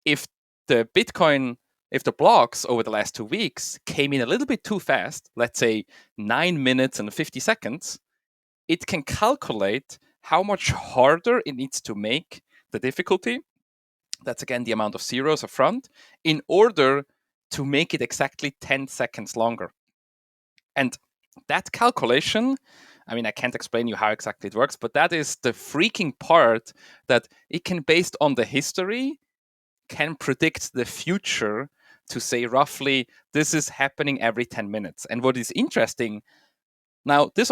If the blocks over the last 2 weeks came in a little bit too fast, let's say 9 minutes and 50 seconds, it can calculate how much harder it needs to make the difficulty. That's again the amount of zeros up front in order to make it exactly 10 seconds longer. And that calculation, I mean, I can't explain you how exactly it works, but that is the freaking part, that it can, based on the history, can predict the future to say roughly this is happening every 10 minutes. And what is interesting, now this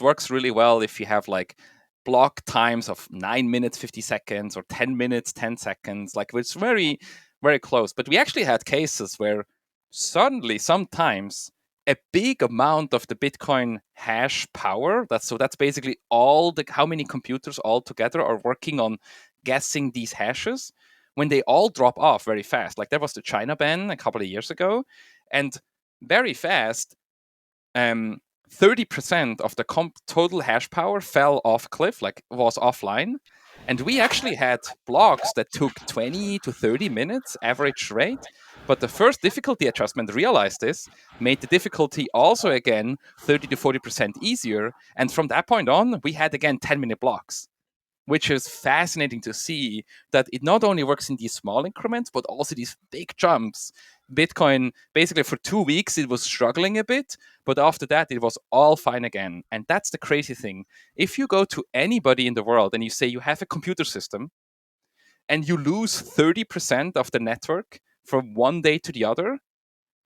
works really well if you have like block times of 9 minutes 50 seconds or 10 minutes 10 seconds, like it's very, very close. But we actually had cases where suddenly sometimes a big amount of the Bitcoin hash power, that's basically how many computers all together are working on guessing these hashes, when they all drop off very fast. Like there was the China ban a couple of years ago, and very fast, 30% of the total hash power fell off cliff, like was offline. And we actually had blocks that took 20 to 30 minutes average rate. But the first difficulty adjustment realized this, made the difficulty also again 30 to 40% easier. And from that point on, we had again 10-minute blocks, which is fascinating to see that it not only works in these small increments, but also these big jumps. Bitcoin, basically for 2 weeks, it was struggling a bit, but after that, it was all fine again. And that's the crazy thing. If you go to anybody in the world and you say you have a computer system and you lose 30% of the network from one day to the other,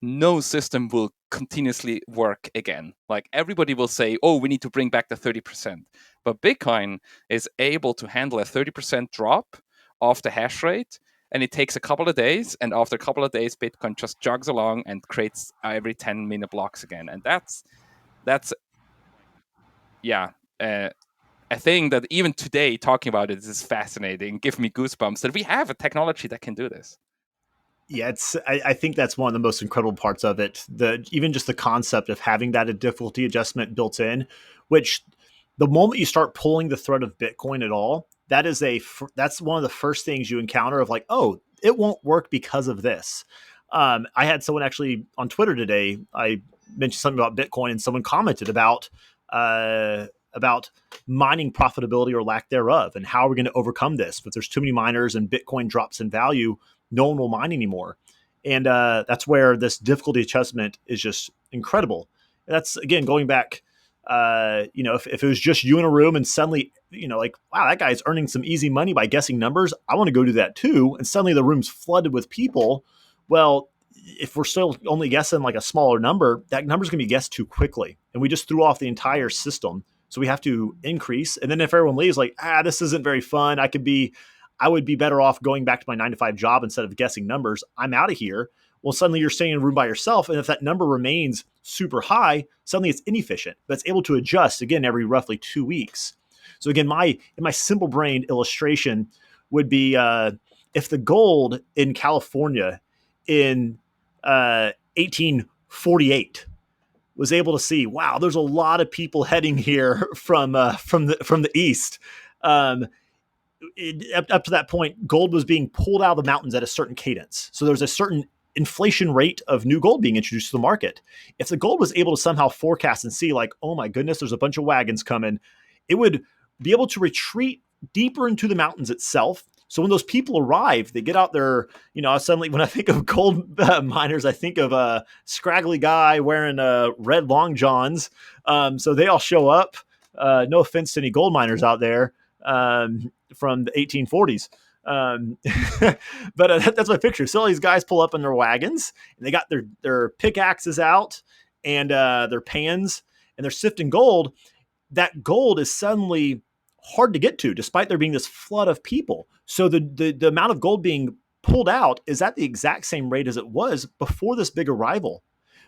no system will continuously work again. Like everybody will say, oh, we need to bring back the 30%. But Bitcoin is able to handle a 30% drop of the hash rate, and it takes a couple of days. And after a couple of days, Bitcoin just jogs along and creates every 10-minute blocks again. And that's a thing that even today, talking about it is fascinating. Give me goosebumps that we have a technology that can do this. Yeah, I think that's one of the most incredible parts of it. Even just the concept of having that difficulty adjustment built in, which the moment you start pulling the thread of Bitcoin at all, that's one of the first things you encounter of like, oh, it won't work because of this. I had someone actually on Twitter today. I mentioned something about Bitcoin, and someone commented about mining profitability or lack thereof, and how are we going to overcome this? If there's too many miners and Bitcoin drops in value, no one will mine anymore. And that's where this difficulty adjustment is just incredible. That's, again, going back if it was just you in a room and suddenly, like, wow, that guy's earning some easy money by guessing numbers, I want to go do that too. And suddenly the room's flooded with people. Well, if we're still only guessing like a smaller number, that number's going to be guessed too quickly. And we just threw off the entire system. So we have to increase. And then if everyone leaves like, this isn't very fun, I would be better off going back to my 9 to 5 job instead of guessing numbers. I'm out of here. Well, suddenly you're staying in a room by yourself. And if that number remains super high, suddenly it's inefficient, but it's able to adjust again every roughly 2 weeks. So again, in my simple brain illustration would be if the gold in California in 1848 was able to see, wow, there's a lot of people heading here from the east. Up to that point, gold was being pulled out of the mountains at a certain cadence. So there's a certain inflation rate of new gold being introduced to the market. If the gold was able to somehow forecast and see like, oh my goodness, there's a bunch of wagons coming, it would be able to retreat deeper into the mountains itself. So when those people arrive, they get out there, suddenly when I think of gold miners, I think of a scraggly guy wearing red long johns. So they all show up. No offense to any gold miners out there from the 1840s. But that's my picture. So all these guys pull up in their wagons and they got their pickaxes out and their pans and they're sifting gold. That gold is suddenly hard to get to despite there being this flood of people. So the amount of gold being pulled out is at the exact same rate as it was before this big arrival,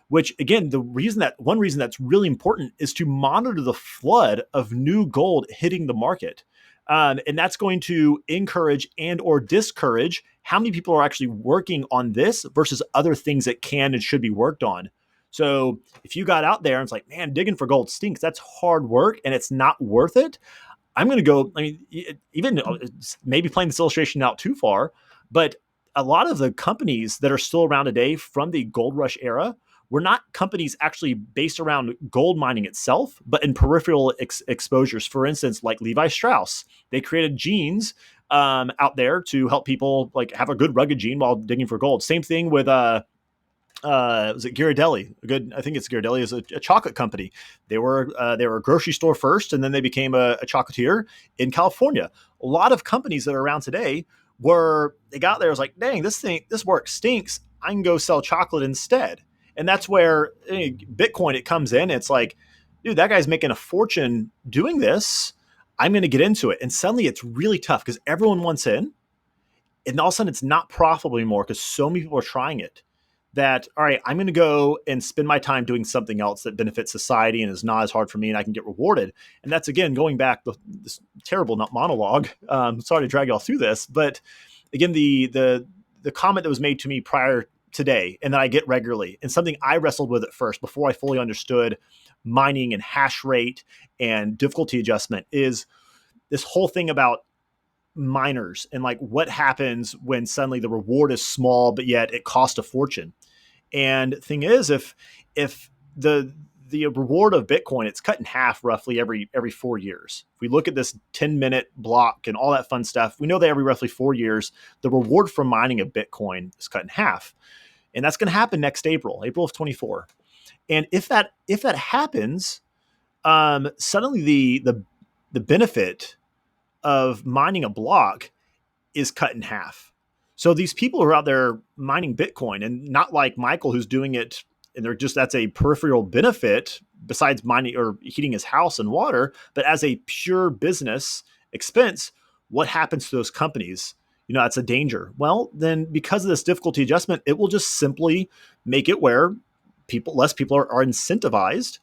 which again, one reason that's really important is to monitor the flood of new gold hitting the market. And that's going to encourage and or discourage how many people are actually working on this versus other things that can and should be worked on. So if you got out there and it's like, man, digging for gold stinks, that's hard work and it's not worth it. I'm going to go, even maybe playing this illustration out too far, but a lot of the companies that are still around today from the gold rush era were not companies actually based around gold mining itself, but in peripheral exposures. For instance, like Levi Strauss, they created jeans out there to help people like have a good rugged jean while digging for gold. Same thing with was it Ghirardelli? I think it's Ghirardelli is a chocolate company. They were a grocery store first, and then they became a chocolatier in California. A lot of companies that are around today they got there, was like, dang, this work stinks. I can go sell chocolate instead. And that's where Bitcoin, it comes in. It's like, dude, that guy's making a fortune doing this. I'm going to get into it. And suddenly it's really tough because everyone wants in. And all of a sudden it's not profitable anymore because so many people are trying it that, all right, I'm going to go and spend my time doing something else that benefits society and is not as hard for me and I can get rewarded. And that's, again, going back to this terrible monologue. Sorry to drag y'all through this. But again, the comment that was made to me prior today and that I get regularly, and something I wrestled with at first before I fully understood mining and hash rate and difficulty adjustment, is this whole thing about miners and like what happens when suddenly the reward is small but yet it costs a fortune. And thing is, if the reward of Bitcoin, it's cut in half roughly every 4 years. If we look at this 10-minute block and all that fun stuff, we know that every roughly 4 years, the reward from mining a Bitcoin is cut in half. And that's going to happen next April of 24. And if that happens, suddenly the benefit of mining a block is cut in half. So these people who are out there mining Bitcoin, and not like Michael who's doing it, and that's a peripheral benefit besides mining or heating his house and water, but as a pure business expense, what happens to those companies? That's a danger. Well, then because of this difficulty adjustment, it will just simply make it where less people are incentivized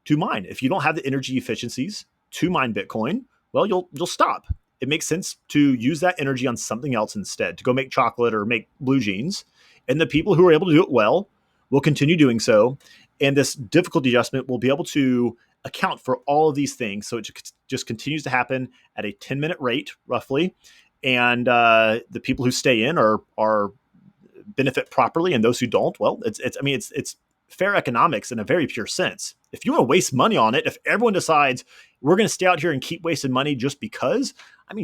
to mine. If you don't have the energy efficiencies to mine Bitcoin, well, you'll stop. It makes sense to use that energy on something else instead, to go make chocolate or make blue jeans. And the people who are able to do it well will continue doing so. And this difficulty adjustment will be able to account for all of these things. So it just continues to happen at a 10-minute rate, roughly. And the people who stay in are benefit properly, and those who don't, well, it's fair economics in a very pure sense. If you want to waste money on it, if everyone decides we're going to stay out here and keep wasting money just because,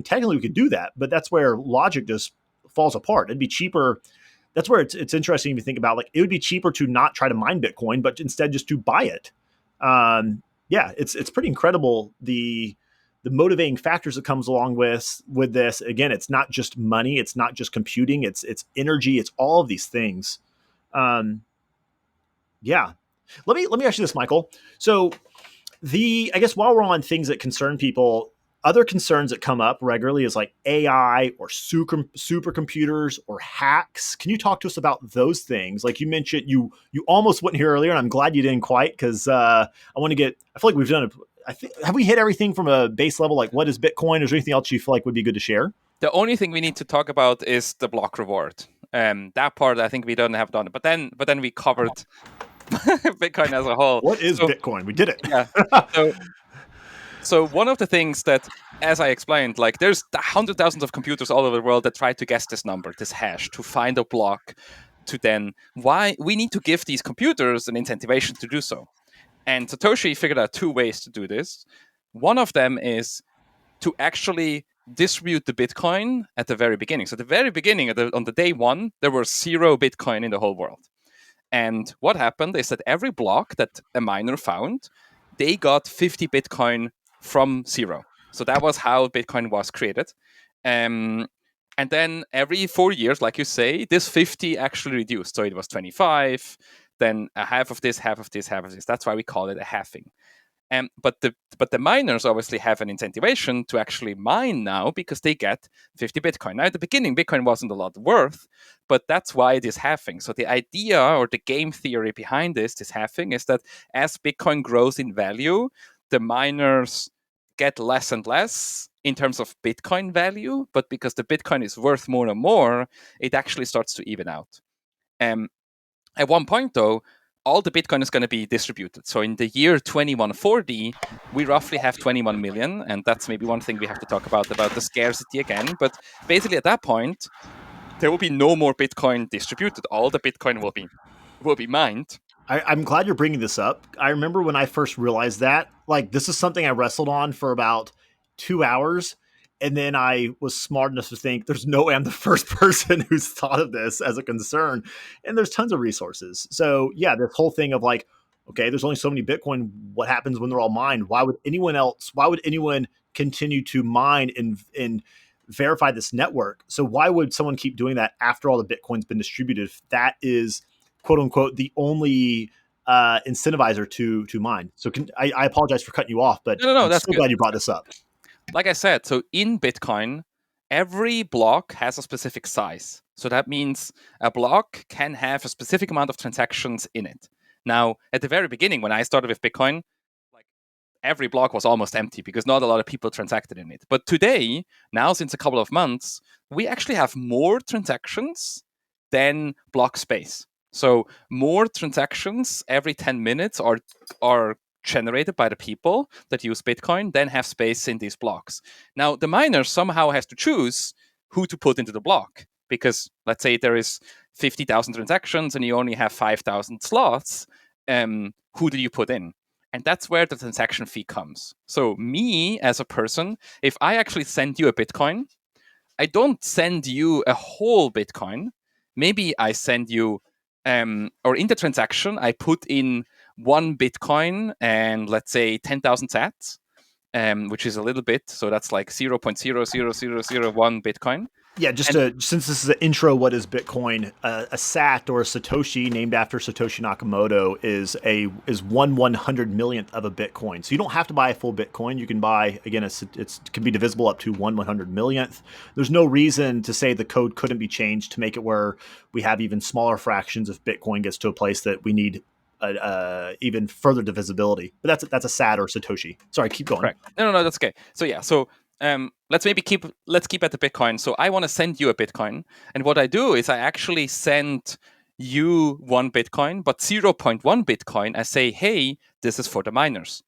technically we could do that, but that's where logic just falls apart. It'd be cheaper. That's where it's interesting if you think about, like, it would be cheaper to not try to mine Bitcoin, but instead just to buy it. yeah, it's pretty incredible the motivating factors that comes along with this. Again, it's not just money, it's not just computing, it's energy, it's all of these things. Um, yeah, let me ask you this, Michael. So the I guess while we're on things that concern people, other concerns that come up regularly is like AI or supercomputers or hacks. Can you talk to us about those things? Like you mentioned, you almost went here earlier, and I'm glad you didn't quite because I want to get. I feel like we've done it. I think have we hit everything from a base level? Like what is Bitcoin? Is there anything else you feel like would be good to share? The only thing we need to talk about is the block reward. That part I think we don't have done. But then we covered Bitcoin as a whole. What is So Bitcoin? We did it. yeah. So so one of the things that, as I explained, like there's hundred thousands of computers all over the world that try to guess this number, this hash, to find a block. To then why we need to give these computers an incentivization to do so. And Satoshi figured out two ways to do this. One of them is to actually distribute the Bitcoin at the very beginning. So at the very beginning, on the day one, there were 0 Bitcoin in the whole world. And what happened is that every block that a miner found, they got 50 Bitcoin from 0. So that was how Bitcoin was created. Um, and then every 4 years, like you say, this 50 actually reduced. So it was 25, then a half of this, half of this, half of this. That's why we call it a halving. But the miners obviously have an incentivization to actually mine now because they get 50 Bitcoin. Now at the beginning, Bitcoin wasn't a lot worth, but that's why it is halving. So the idea or the game theory behind this halving, is that as Bitcoin grows in value, the miners get less and less in terms of Bitcoin value, but because the Bitcoin is worth more and more, it actually starts to even out. Um, at one point, though, all the Bitcoin is going to be distributed. So in the year 2140, we roughly have 21 million. And that's maybe one thing we have to talk about the scarcity again. But basically, at that point, there will be no more Bitcoin distributed. All the Bitcoin will be mined. I'm glad you're bringing this up. I remember when I first realized that, like, this is something I wrestled on for about 2 hours. And then I was smart enough to think there's no way I'm the first person who's thought of this as a concern. And there's tons of resources. So, yeah, this whole thing of like, okay, there's only so many Bitcoin. What happens when they're all mined? Why would anyone continue to mine and verify this network? So, why would someone keep doing that after all the Bitcoin's been distributed? If that is quote unquote the only incentivizer to mine. So I apologize for cutting you off, but No, no, no, I'm that's so good. glad you brought this up. Like I said, so in Bitcoin, every block has a specific size. So that means a block can have a specific amount of transactions in it. Now, at the very beginning, when I started with Bitcoin, like every block was almost empty because not a lot of people transacted in it. But today, now since a couple of months, we actually have more transactions than block space. So more transactions every 10 minutes are generated by the people that use Bitcoin, then have space in these blocks. Now, the miner somehow has to choose who to put into the block because let's say there is 50,000 transactions and you only have 5,000 slots. Who do you put in? And that's where the transaction fee comes. So, me as a person, if I actually send you a Bitcoin, I don't send you a whole Bitcoin. Maybe I send you, or in the transaction, I put in 1 Bitcoin and let's say 10,000 sats, which is a little bit. So that's like 0.00001 Bitcoin. Yeah, And since this is an intro, what is Bitcoin? A SAT or a Satoshi named after Satoshi Nakamoto is 1/100 millionth of a Bitcoin. So you don't have to buy a full Bitcoin. You can buy again, it can be divisible up to 1/100 millionth. There's no reason to say the code couldn't be changed to make it where we have even smaller fractions if Bitcoin gets to a place that we need even further divisibility. But that's a SAT or Satoshi. Sorry, keep going. correct. No, no, no, that's okay. So yeah, so let's keep at the Bitcoin. So I want to send you a Bitcoin, and what I do is I actually send you 1 Bitcoin, but 0.1 Bitcoin. I say, hey, this is for the miners,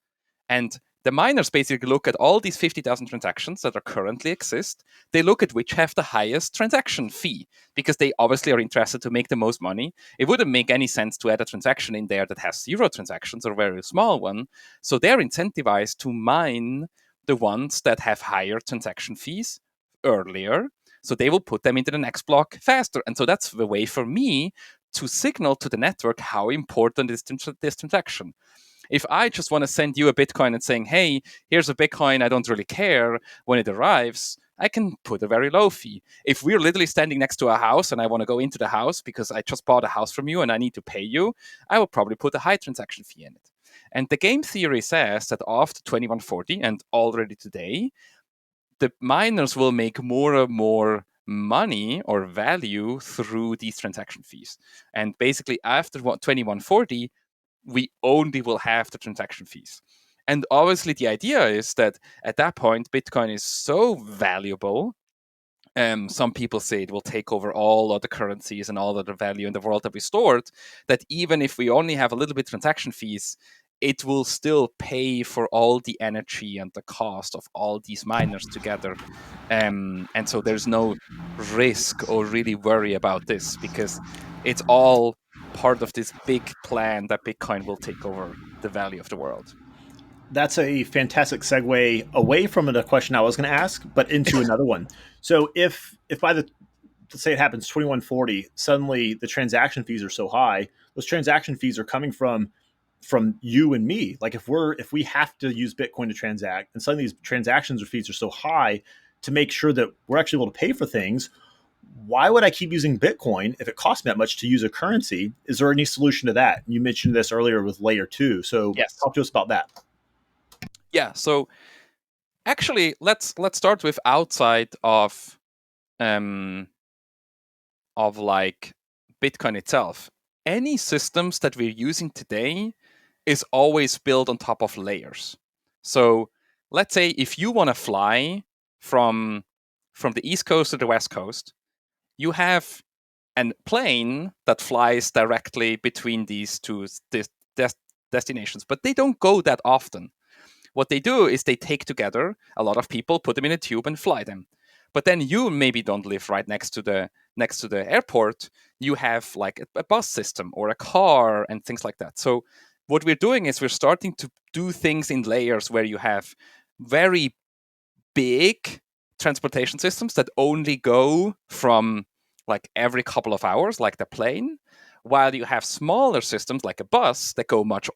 and the miners basically look at all these 50,000 transactions that are currently exist. They look at which have the highest transaction fee because they obviously are interested to make the most money. It wouldn't make any sense to add a transaction in there that has 0 transactions or a very small one. So they're incentivized to mine the ones that have higher transaction fees earlier. So they will put them into the next block faster. And so that's the way for me to signal to the network how important is this transaction. If I just want to send you a Bitcoin and saying, hey, here's a Bitcoin, I don't really care when it arrives, I can put a very low fee. If we're literally standing next to a house and I want to go into the house because I just bought a house from you and I need to pay you, I will probably put a high transaction fee in it. And the game theory says that after 2140 and already today, the miners will make more and more money or value through these transaction fees. And basically, after 2140, we only will have the transaction fees. And obviously, the idea is that at that point, Bitcoin is so valuable. Some people say it will take over all other currencies and all other value in the world that we stored, that even if we only have a little bit transaction fees, it will still pay for all the energy and the cost of all these miners together. And so there's no risk or really worry about this because it's all part of this big plan that Bitcoin will take over the value of the world. That's a fantastic segue away from the question I was going to ask, but into another one. So if by the, let's say it happens 2140, suddenly the transaction fees are so high, those transaction fees are coming from you and me. Like if we have to use Bitcoin to transact, and suddenly these transactions or fees are so high to make sure that we're actually able to pay for things, why would I keep using Bitcoin if it costs me that much to use a currency? Is there any solution to that? You mentioned this earlier with layer two. So Yes. talk to us about that. Yeah. So actually, let's start with outside um, of like Bitcoin itself. Any systems that we're using today is always built on top of layers. So let's say if you want to fly from the East Coast to the West Coast, you have a plane that flies directly between these two destinations, but they don't go that often. What they do is they take together a lot of people, put them in a tube, and fly them. But then you maybe don't live right next to the airport. You have like a bus system or a car and things like that. So what we're doing is we're starting to do things in layers where you have very big transportation systems that only go from like every couple of hours, like the plane, while you have smaller systems like a bus that go much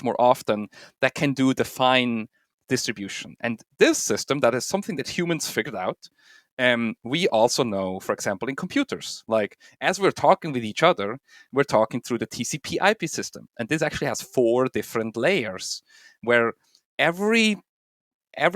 more often, that can do the fine distribution. And this system, that is something that humans figured out. We also know, for example, in computers, like as we're talking with each other, we're talking through the TCP/IP system, and this actually has 4 different layers, where every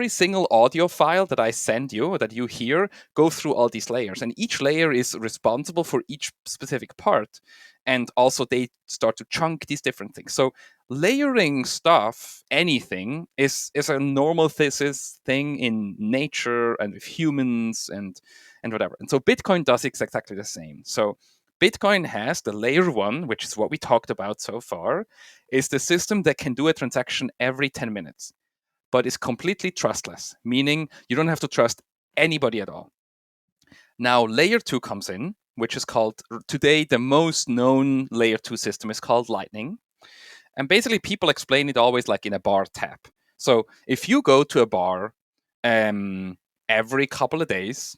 single audio file that I send you, that you hear, go through all these layers, and each layer is responsible for each specific part. And also, they start to chunk these different things. So, layering stuff, anything, is a normal thing in nature and with humans and whatever. And so, Bitcoin does exactly the same. So, Bitcoin has the layer 1, which is what we talked about so far, is the system that can do a transaction every 10 minutes, but is completely trustless, meaning you don't have to trust anybody at all. Now, layer 2 comes in, which is called, today, the most known layer 2 system is called Lightning. And basically, people explain it always like in a bar tap. So if you go to a bar every couple of days,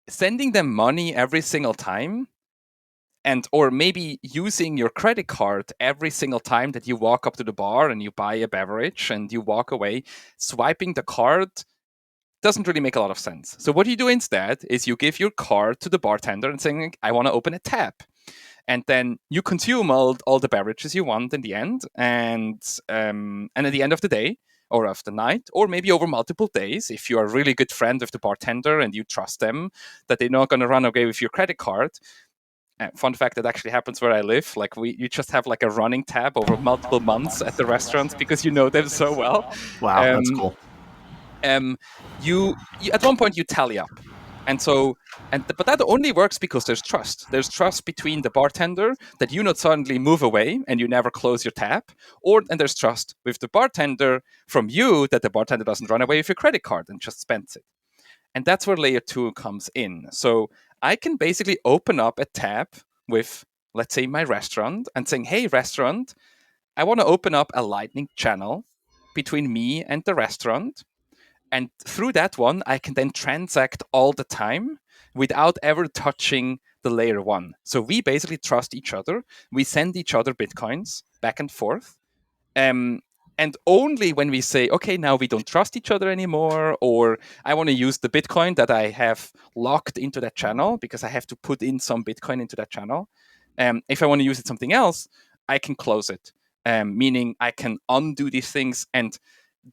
sending them money every single time, and or maybe using your credit card every single time that you walk up to the bar and you buy a beverage and you walk away, swiping the card doesn't really make a lot of sense. So what you do instead is you give your card to the bartender and saying, I want to open a tap. And then you consume all the beverages you want in the end. And at the end of the day or of the night, or maybe over multiple days, if you are a really good friend of the bartender and you trust them that they're not going to run away with your credit card. Fun fact, that actually happens where I live. Like you just have like a running tab over multiple months at the restaurants because you know them so well. Wow, that's Um, cool. um, you at one point you tally up, and so but that only works because there's trust. There's trust between the bartender that you not suddenly move away and you never close your tap, and there's trust with the bartender from you that the bartender doesn't run away with your credit card and just spends it. And that's where layer 2 comes in. So I can basically open up a tab with, let's say, my restaurant and saying, hey, restaurant, I want to open up a Lightning channel between me and the restaurant. And through that one, I can then transact all the time without ever touching the layer 1. So we basically trust each other. We send each other Bitcoins back and forth. And only when we say, okay, now we don't trust each other anymore, or I want to use the Bitcoin that I have locked into that channel because I have to put in some Bitcoin into that channel. If I want to use it something else, I can close it, meaning I can undo these things. And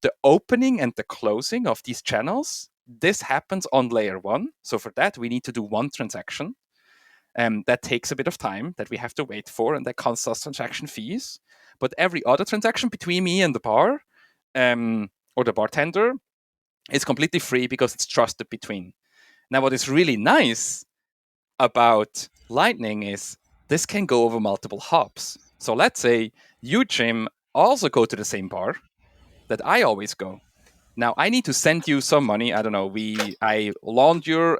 the opening and the closing of these channels, this happens on layer one. So for that, we need to do one transaction. That takes a bit of time that we have to wait for, and that costs us transaction fees. But every other transaction between me and the bar or the bartender is completely free because it's trusted between. Now, what is really nice about Lightning is this can go over multiple hops. So let's say you, Jim, also go to the same bar that I always go. Now I need to send you some money. I don't know. I mowed your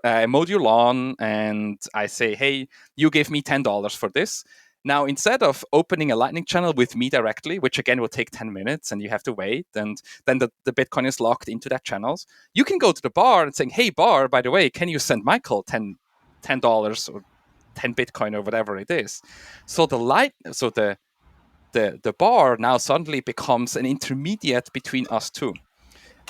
lawn, and I say, hey, you give me $10 for this. Now instead of opening a Lightning channel with me directly, which again will take 10 minutes, and you have to wait, and then the Bitcoin is locked into that channels, you can go to the bar and saying, hey bar, by the way, can you send Michael $10 or 10 Bitcoin or whatever it is? So the bar now suddenly becomes an intermediate between us two.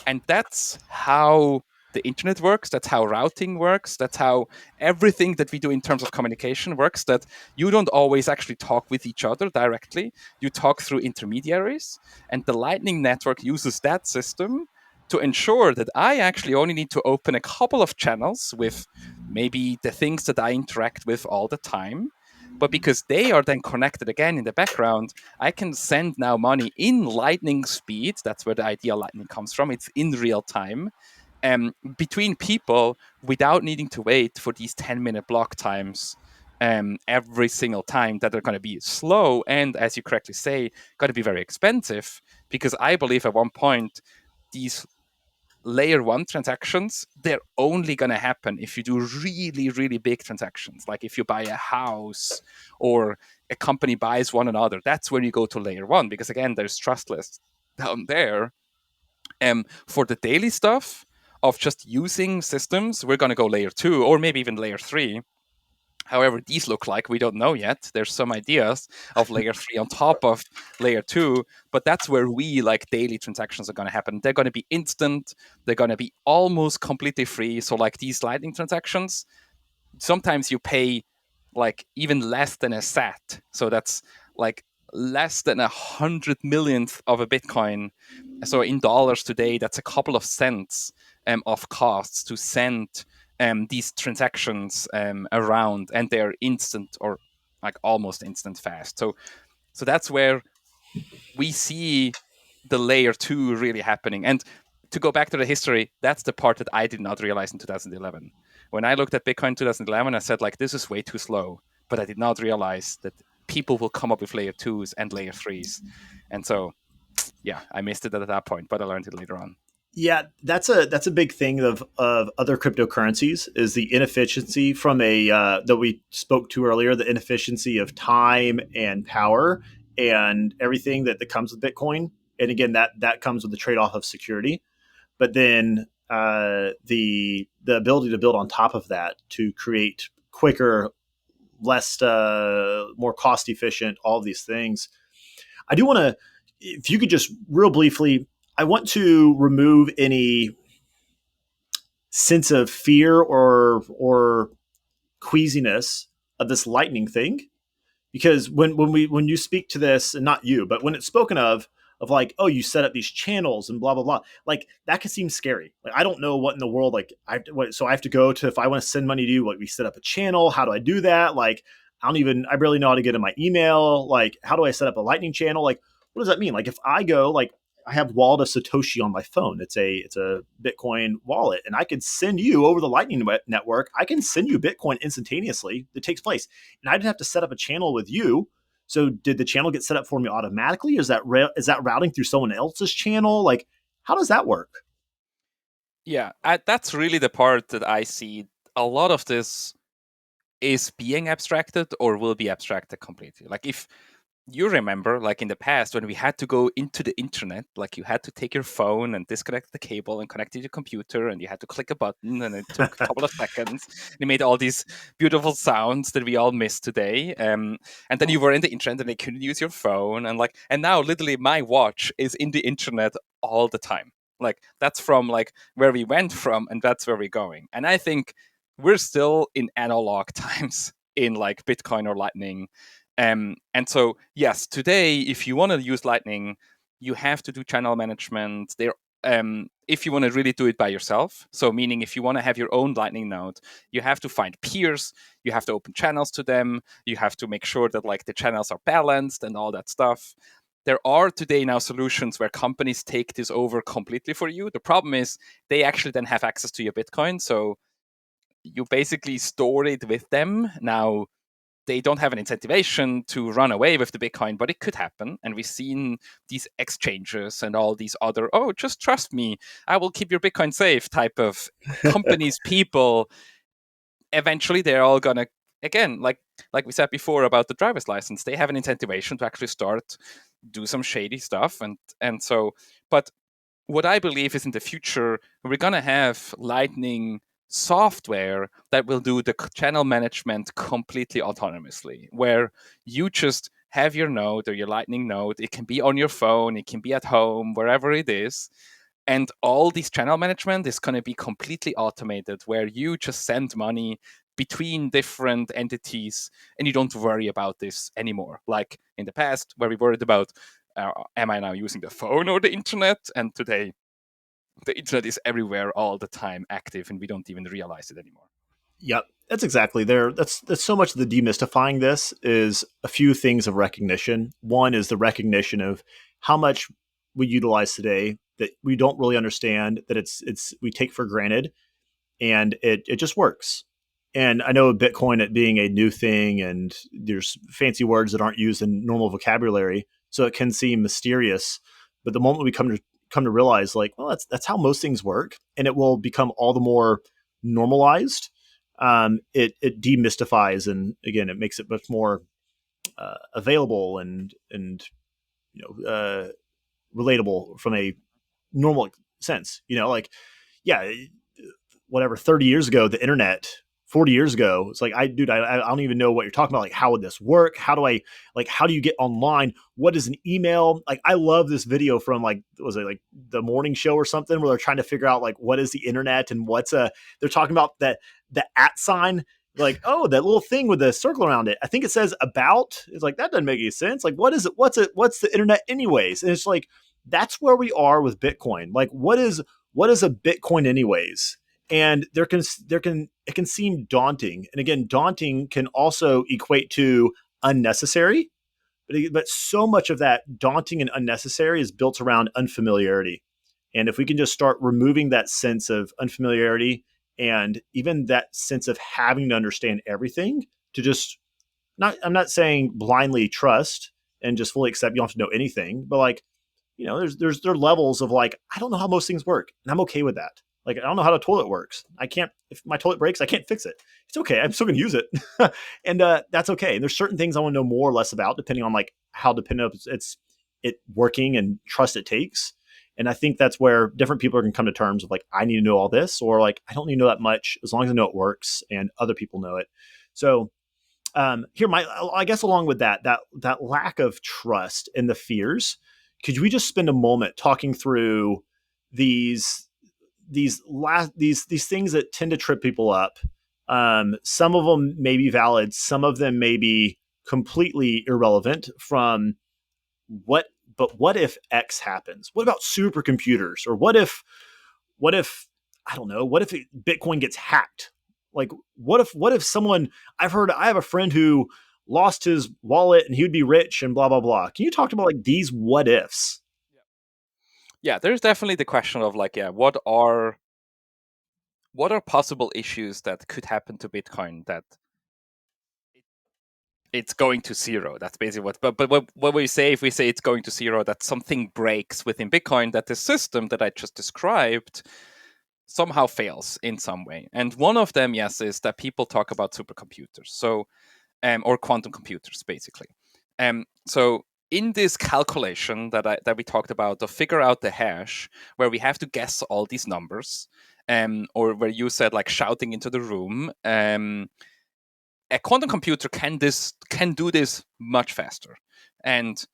And that's how the internet works. That's how routing works. That's how everything that we do in terms of communication works. That you don't always actually talk with each other directly. You talk through intermediaries. And the Lightning Network uses that system to ensure that I actually only need to open a couple of channels with maybe the things that I interact with all the time. But because they are then connected again in the background, I can send now money in lightning speed. That's where the idea of lightning comes from. It's in real time between people without needing to wait for these 10-minute block times every single time that are going to be slow and, as you correctly say, going to be very expensive. Because I believe at one point, these layer one transactions, they're only going to happen if you do really, really big transactions. Like if you buy a house or a company buys one another, that's where you go to layer one, because again, there's trustless down there. For the daily stuff of just using systems, we're going to go layer two or maybe even layer three. However, these look like, we don't know yet. There's some ideas of layer three on top of layer two, but that's where like daily transactions are going to happen. They're going to be instant. They're going to be almost completely free. So like these Lightning transactions, sometimes you pay like even less than a sat. So that's like less than 100 millionth of a Bitcoin. So in dollars today, that's a couple of cents of costs to send these transactions around, and they're instant or like almost instant fast. So that's where we see the layer two really happening. And to go back to the history, that's the part that I did not realize in 2011. When I looked at Bitcoin in 2011, I said, like, this is way too slow. But I did not realize that people will come up with layer twos and layer threes. And so, yeah, I missed it at that point, but I learned it later on. Yeah, that's a big thing of other cryptocurrencies is the inefficiency from a that we spoke to earlier, the inefficiency of time and power and everything that comes with Bitcoin. And again, that comes with the trade off of security. But then the ability to build on top of that to create quicker, less, more cost efficient, all of these things. I do want to, if you could just real briefly, I want to remove any sense of fear or queasiness of this lightning thing, because when you speak to this, and not you, but when it's spoken of like, oh, you set up these channels and blah blah blah, like that could seem scary. Like I don't know what in the world, like so I have to go to, if I want to send money to you, like we set up a channel, how do I do that? Like I barely know how to get in my email. Like how do I set up a lightning channel? Like what does that mean? Like if I go, like I have wallet of Satoshi on my phone. It's a Bitcoin wallet, and I could send you over the Lightning network. I can send you Bitcoin instantaneously. That takes place, and I didn't have to set up a channel with you. So did the channel get set up for me automatically? Is that routing through someone else's channel? Like how does that work? Yeah, that's really the part that I see. A lot of this is being abstracted or will be abstracted completely. Like if you remember, like in the past, when we had to go into the internet, like you had to take your phone and disconnect the cable and connect it to your computer, and you had to click a button, and it took a couple of seconds. And it made all these beautiful sounds that we all miss today. And then you were in the internet, and you couldn't use your phone, and now literally my watch is in the internet all the time. Like that's from like where we went from, and that's where we're going. And I think we're still in analog times in like Bitcoin or Lightning. And so, yes, today, if you want to use Lightning, you have to do channel management. If you want to really do it by yourself, so meaning if you want to have your own Lightning node, you have to find peers, you have to open channels to them, you have to make sure that like the channels are balanced and all that stuff. There are today now solutions where companies take this over completely for you. The problem is they actually then have access to your Bitcoin, so you basically store it with them. Now they don't have an incentivation to run away with the Bitcoin, but it could happen. And we've seen these exchanges and all these other, oh, just trust me, I will keep your Bitcoin safe type of companies, people. Eventually, they're all gonna, again, like we said before about the driver's license, they have an incentivation to actually start do some shady stuff, and so. But what I believe is in the future, we're going to have Lightning software that will do the channel management completely autonomously, where you just have your node or your Lightning node. It can be on your phone, it can be at home, wherever it is. And all this channel management is going to be completely automated, where you just send money between different entities and you don't worry about this anymore. Like in the past, where we worried about am I now using the phone or the internet? And today, the internet is everywhere all the time active and we don't even realize it anymore. Yep, that's exactly there. That's so much of the demystifying this is a few things of recognition. One is the recognition of how much we utilize today that we don't really understand, that it's we take for granted, and it just works. And I know Bitcoin it being a new thing, and there's fancy words that aren't used in normal vocabulary, so it can seem mysterious. But the moment we come to realize, like, well, that's how most things work, and it will become all the more normalized. It demystifies, and again, it makes it much more available and relatable from a normal sense. Like, yeah, whatever, 30 years ago, the internet, 40 years ago, it's like, I don't even know what you're talking about. Like, how would this work? How do you get online? What is an email? Like, I love this video from, like, was it like the morning show or something, where they're trying to figure out, like, what is the internet and they're talking about the at sign, like, oh, that little thing with the circle around it. I think it says about. It's like, that doesn't make any sense. Like, what is it? What's the internet anyways? And it's like, that's where we are with Bitcoin. Like, what is a Bitcoin anyways? And it can seem daunting. And again, daunting can also equate to unnecessary. But so much of that daunting and unnecessary is built around unfamiliarity. And if we can just start removing that sense of unfamiliarity and even that sense of having to understand everything, to just not, I'm not saying blindly trust and just fully accept you don't have to know anything, but like, there are levels of, like, I don't know how most things work, and I'm okay with that. Like, I don't know how the toilet works. I can't, if my toilet breaks, I can't fix it. It's okay. I'm still going to use it. And that's okay. And there's certain things I want to know more or less about, depending on, like, how dependent it working and trust it takes. And I think that's where different people are going to come to terms of, like, I need to know all this, or like, I don't need to know that much, as long as I know it works and other people know it. So here, I guess along with that lack of trust and the fears, could we just spend a moment talking through these these things that tend to trip people up? Some of them may be valid, some of them may be completely irrelevant from what. But what if X happens? What about supercomputers? Or what if I don't know? What if Bitcoin gets hacked? Like, what if someone, I have a friend who lost his wallet and he would be rich and blah blah blah. Can you talk about, like, these what ifs? Yeah, there's definitely the question of like, yeah, what are possible issues that could happen to Bitcoin that it's going to zero? That's basically but what we say, if we say it's going to zero, that something breaks within Bitcoin, that the system that I just described somehow fails in some way. And one of them, yes, is that people talk about supercomputers. So or quantum computers, basically. So in this calculation that we talked about to figure out the hash, where we have to guess all these numbers, or where you said like shouting into the room, a quantum computer can do this much faster, and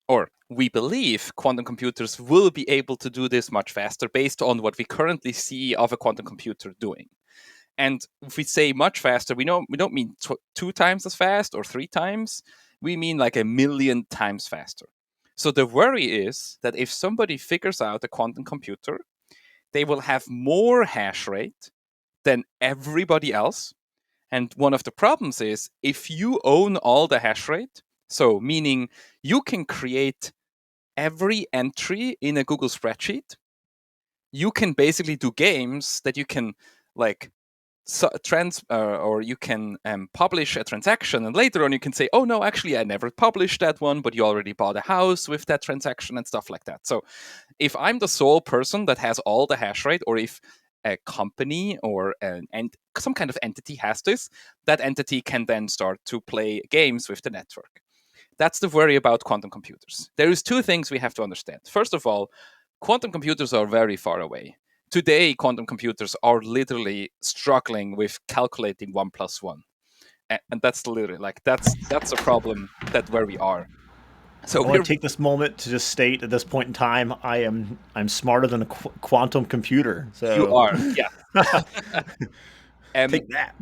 or we believe quantum computers will be able to do this much faster based on what we currently see of a quantum computer doing. And if we say much faster, we don't mean 2 times as fast or 3 times. We mean like 1,000,000 times faster. So the worry is that if somebody figures out a quantum computer, they will have more hash rate than everybody else. And one of the problems is if you own all the hash rate, so meaning you can create every entry in a Google spreadsheet, you can basically do games that you can like or you can publish a transaction, and later on you can say, oh no, actually I never published that one, but you already bought a house with that transaction and stuff like that. So if I'm the sole person that has all the hash rate, or if a company or some kind of entity has this, that entity can then start to play games with the network. That's the worry about quantum computers. There is 2 things we have to understand. First of all, quantum computers are very far away. Today, quantum computers are literally struggling with calculating 1 plus 1. And that's literally like that's a problem that where we are. So I want we're to take this moment to just state at this point in time, I'm smarter than a quantum computer. you So are, yeah. um, take that.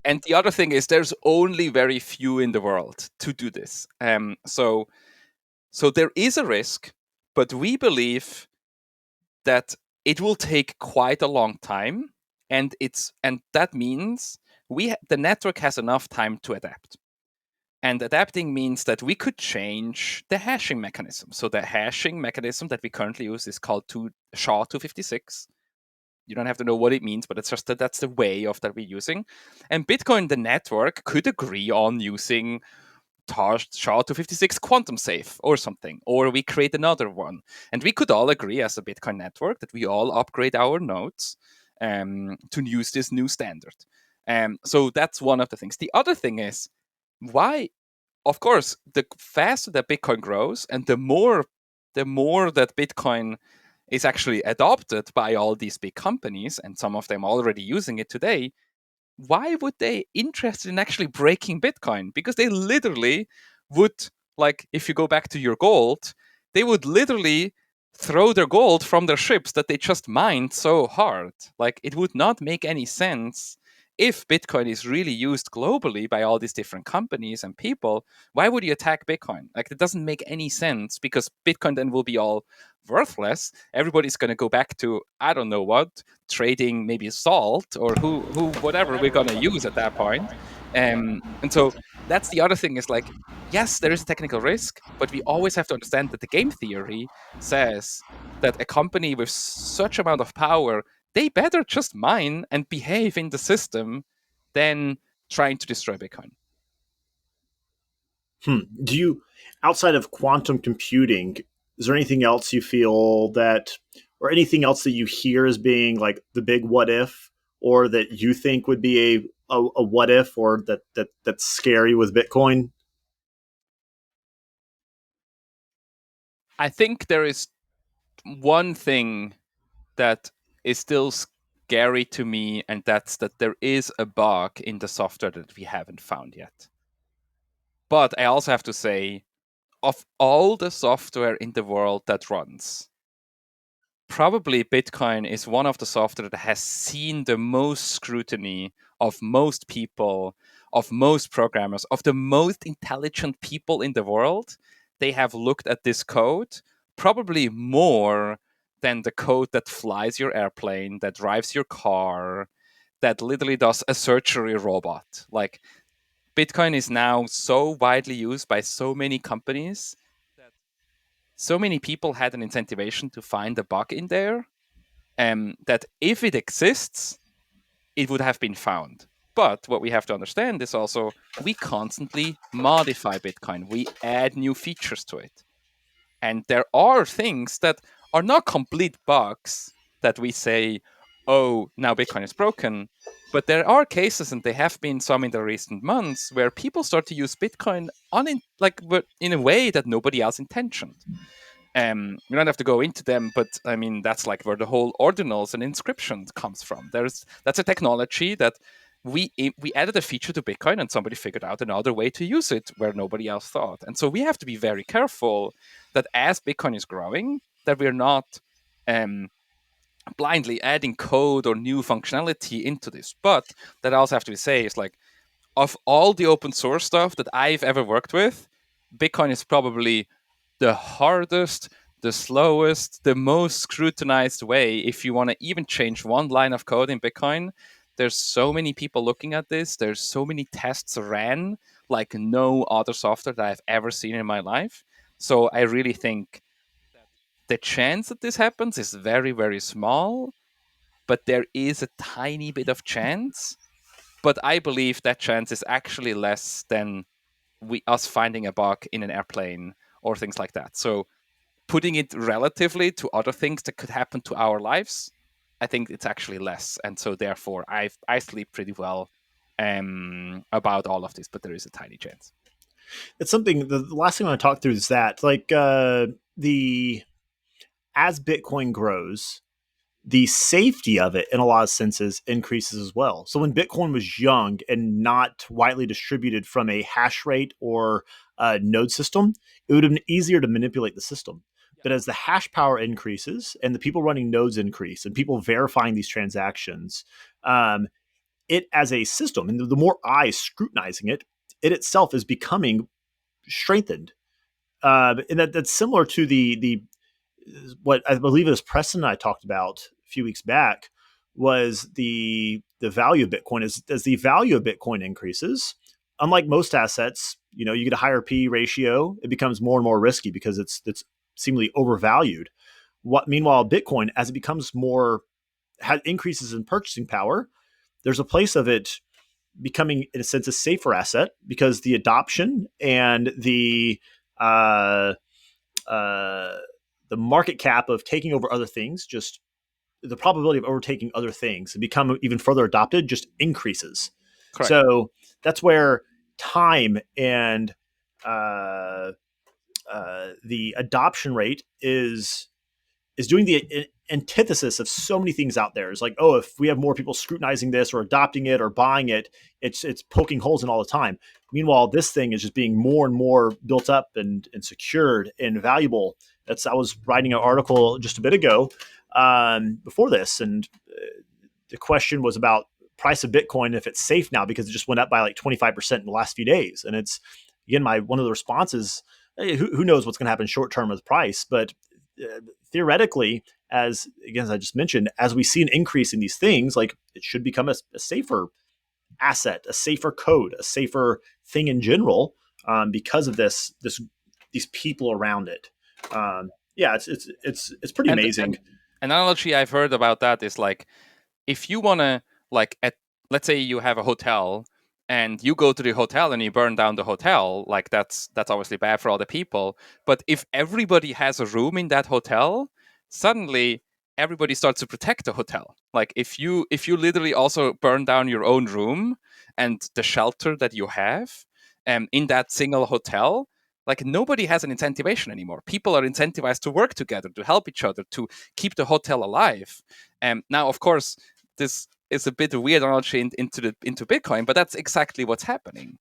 and the other thing is there's only very few in the world to do this. So there is a risk, but we believe that it will take quite a long time, and that means the network has enough time to adapt. And adapting means that we could change the hashing mechanism. So the hashing mechanism that we currently use is called SHA-256. You don't have to know what it means, but it's just that's the way of that we're using. And Bitcoin, the network, could agree on using SHA-256 quantum safe or something, or we create another one. And we could all agree as a Bitcoin network that we all upgrade our nodes to use this new standard. So that's one of the things. The other thing is, why? Of course, the faster that Bitcoin grows and the more that Bitcoin is actually adopted by all these big companies, and some of them already using it today, why would they interested in actually breaking Bitcoin? Because they literally would, like, if you go back to your gold, they would literally throw their gold from their ships that they just mined so hard. Like, it would not make any sense. If Bitcoin is really used globally by all these different companies and people, why would you attack Bitcoin? Like, it doesn't make any sense, because Bitcoin then will be all worthless. Everybody's going to go back to, I don't know what, trading maybe salt or who whatever we're going to use at that point. And so that's the other thing, is like, yes, there is a technical risk, but we always have to understand that the game theory says that a company with such amount of power, they better just mine and behave in the system than trying to destroy Bitcoin. Do you, outside of quantum computing, is there anything else you feel that, or anything else that you hear as being like the big what if, or that you think would be a what if, or that's scary with Bitcoin? I think there is one thing that is still scary to me, and that's that there is a bug in the software that we haven't found yet. But I also have to say, of all the software in the world that runs, probably Bitcoin is one of the software that has seen the most scrutiny of most people, of most programmers, of the most intelligent people in the world. They have looked at this code probably more than the code that flies your airplane, that drives your car, that literally does a surgery robot. Like, Bitcoin is now so widely used by so many companies that so many people had an incentivation to find a bug in there, that if it exists, it would have been found. But what we have to understand is also we constantly modify Bitcoin. We add new features to it. And there are things that are not complete bugs that we say, oh, now Bitcoin is broken. But there are cases, and there have been some in the recent months, where people start to use Bitcoin but in a way that nobody else intentioned. We don't have to go into them, but I mean that's like where the whole ordinals and inscriptions comes from. That's a technology that we added a feature to Bitcoin, and somebody figured out another way to use it where nobody else thought. And so we have to be very careful that as Bitcoin is growing, that we're not um, blindly adding code or new functionality into this. But that also have to be said is like, of all the open source stuff that I've ever worked with, Bitcoin is probably the hardest, the slowest, the most scrutinized way. If you want to even change one line of code in Bitcoin, there's so many people looking at this. There's so many tests ran like no other software that I've ever seen in my life. So I really think that the chance that this happens is very, very small, but there is a tiny bit of chance. But I believe that chance is actually less than us finding a bug in an airplane or things like that. So putting it relatively to other things that could happen to our lives, I think it's actually less. And so therefore, I sleep pretty well about all of this, but there is a tiny chance. It's something. The last thing I want to talk through is that, like, the as Bitcoin grows, the safety of it in a lot of senses increases as well. So when Bitcoin was young and not widely distributed from a hash rate or a node system, it would have been easier to manipulate the system. Yeah. But as the hash power increases and the people running nodes increase and people verifying these transactions, it as a system, and the more eyes scrutinizing it, it itself is becoming strengthened. And that's similar to the what I believe it was Preston and I talked about a few weeks back was the value of Bitcoin. As the value of Bitcoin increases, unlike most assets, you get a higher P ratio, it becomes more and more risky because it's seemingly overvalued. Meanwhile, Bitcoin, as it becomes more, has increases in purchasing power, there's a place of it becoming, in a sense, a safer asset because the adoption and uh, uh, the market cap of taking over other things, just the probability of overtaking other things and become even further adopted just increases. Correct. So that's where time and uh, the adoption rate is doing the antithesis of so many things out there. It's like, oh, if we have more people scrutinizing this or adopting it or buying it, it's poking holes in all the time. Meanwhile, this thing is just being more and more built up and secured and valuable. I was writing an article just a bit ago before this, and the question was about price of Bitcoin, if it's safe now because it just went up by like 25% in the last few days. And it's, again, one of the responses, hey, who knows what's going to happen short term with price, but theoretically, as I just mentioned, as we see an increase in these things, like it should become a safer asset, a safer code, a safer thing in general, because of these people around it. Yeah, it's pretty And amazing. an analogy I've heard about that is like, if you want to, like, let's say you have a hotel and you go to the hotel and you burn down the hotel, like that's obviously bad for all the people. But if everybody has a room in that hotel, suddenly everybody starts to protect the hotel. Like if you literally also burn down your own room and the shelter that you have in that single hotel, like nobody has an incentivation anymore. People are incentivized to work together, to help each other, to keep the hotel alive. Now, of course, this is a bit weird analogy into Bitcoin, but that's exactly what's happening.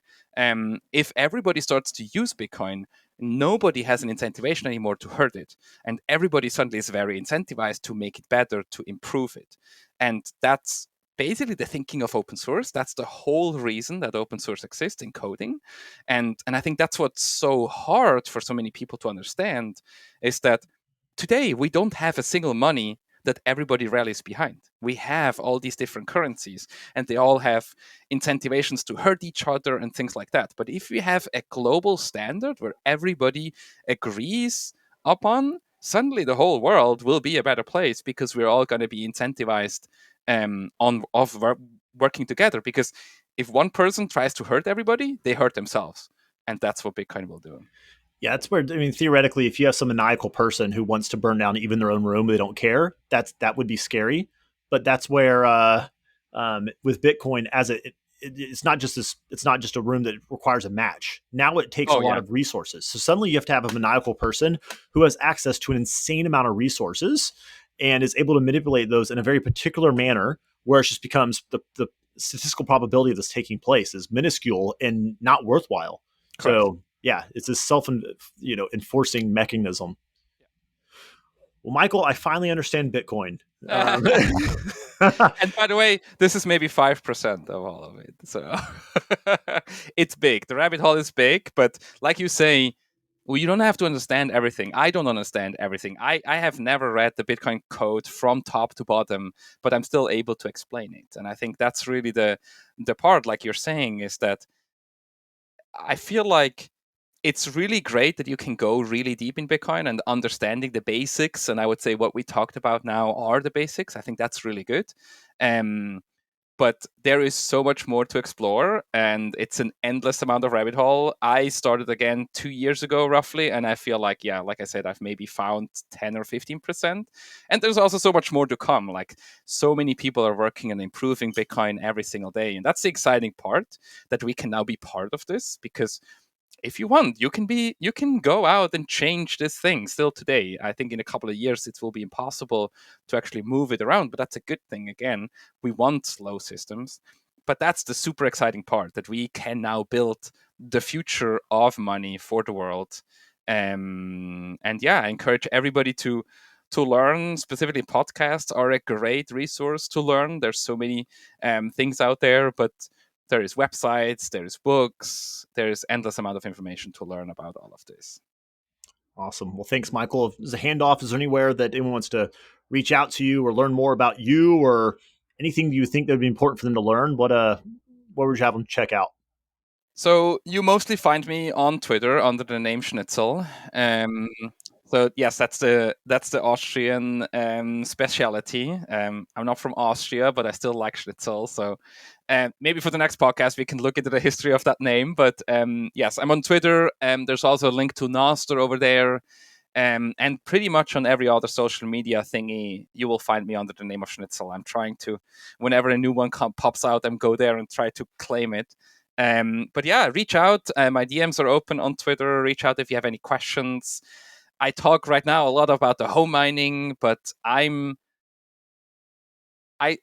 If everybody starts to use Bitcoin, nobody has an incentivation anymore to hurt it, and everybody suddenly is very incentivized to make it better, to improve it, and that's basically the thinking of open source. That's the whole reason that open source exists in coding, and I think that's what's so hard for so many people to understand is that today we don't have a single money that everybody rallies behind. We have all these different currencies and they all have incentivations to hurt each other and things like that. But if we have a global standard where everybody agrees upon, suddenly the whole world will be a better place because we're all going to be incentivized working together. Because if one person tries to hurt everybody, they hurt themselves. And that's what Bitcoin will do. Yeah, that's where, I mean, theoretically, if you have some maniacal person who wants to burn down even their own room, they don't care. That would be scary. But that's where with Bitcoin as it's not just this. It's not just a room that requires a match. Now it takes a Oh lot yeah, of resources. So suddenly you have to have a maniacal person who has access to an insane amount of resources and is able to manipulate those in a very particular manner, where it just becomes the statistical probability of this taking place is minuscule and not worthwhile. correct. So yeah, it's a self enforcing mechanism. Well, Michael, I finally understand Bitcoin. Um, And by the way, this is maybe 5% of all of it. So it's big. The rabbit hole is big, but like you say, well, you don't have to understand everything. I don't understand everything. I have never read the Bitcoin code from top to bottom, but I'm still able to explain it. And I think that's really the part, like you're saying, is that I feel like it's really great that you can go really deep in Bitcoin and understanding the basics. And I would say what we talked about now are the basics. I think that's really good. Um, but there is so much more to explore, and it's an endless amount of rabbit hole. I started again 2 years ago, roughly, and I feel like, yeah, like I said, I've maybe found 10 or 15%. And there's also so much more to come. Like, so many people are working on improving Bitcoin every single day. And that's the exciting part, that we can now be part of this, because if you want, you can go out and change this thing still today. I think in a couple of years it will be impossible to actually move it around, but that's a good thing. Again, we want slow systems, but that's the super exciting part, that we can now build the future of money for the world. And yeah, I encourage everybody to learn. Specifically, podcasts are a great resource to learn. There's so many things out there, but there is websites, there is books, there is endless amount of information to learn about all of this. Awesome. Well, thanks, Michael. If there's a handoff, is there anywhere that anyone wants to reach out to you or learn more about you or anything you think that would be important for them to learn? What would you have them check out? So you mostly find me on Twitter under the name Schnitzel. So yes, that's the Austrian specialty. I'm not from Austria, but I still like Schnitzel. So maybe for the next podcast we can look into the history of that name. But yes, I'm on Twitter. There's also a link to Nostr over there. And pretty much on every other social media thingy, you will find me under the name of Schnitzel. I'm trying to, whenever a new one pops out, I'm go there and try to claim it. But yeah, reach out. My DMs are open on Twitter. Reach out if you have any questions. I talk right now a lot about the home mining, but I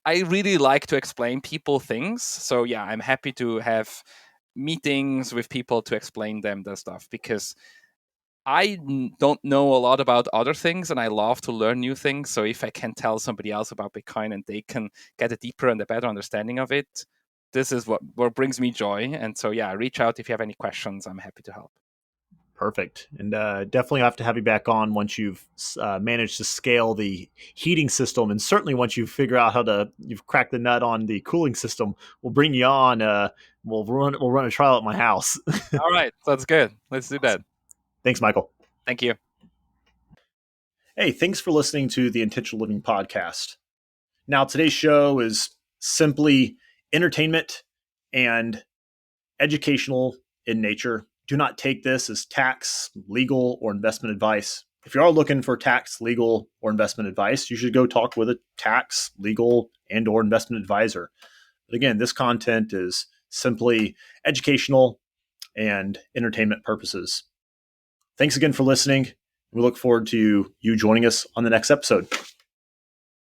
really like to explain people things. So yeah, I'm happy to have meetings with people to explain them the stuff, because don't know a lot about other things, and I love to learn new things. So if I can tell somebody else about Bitcoin and they can get a deeper and a better understanding of it, this is what brings me joy. And so yeah, reach out if you have any questions. I'm happy to help. Perfect. And definitely have to have you back on once you've managed to scale the heating system. And certainly once you figure out you've cracked the nut on the cooling system, we'll bring you on. We'll run a trial at my house. All right, sounds good. Let's do that. Awesome. Thanks, Michael. Thank you. Hey, thanks for listening to the Intentional Living podcast. Now, today's show is simply entertainment and educational in nature. Do not take this as tax, legal, or investment advice. If you are looking for tax, legal, or investment advice, you should go talk with a tax, legal, and/or investment advisor. But again, this content is simply educational and entertainment purposes. Thanks again for listening. We look forward to you joining us on the next episode.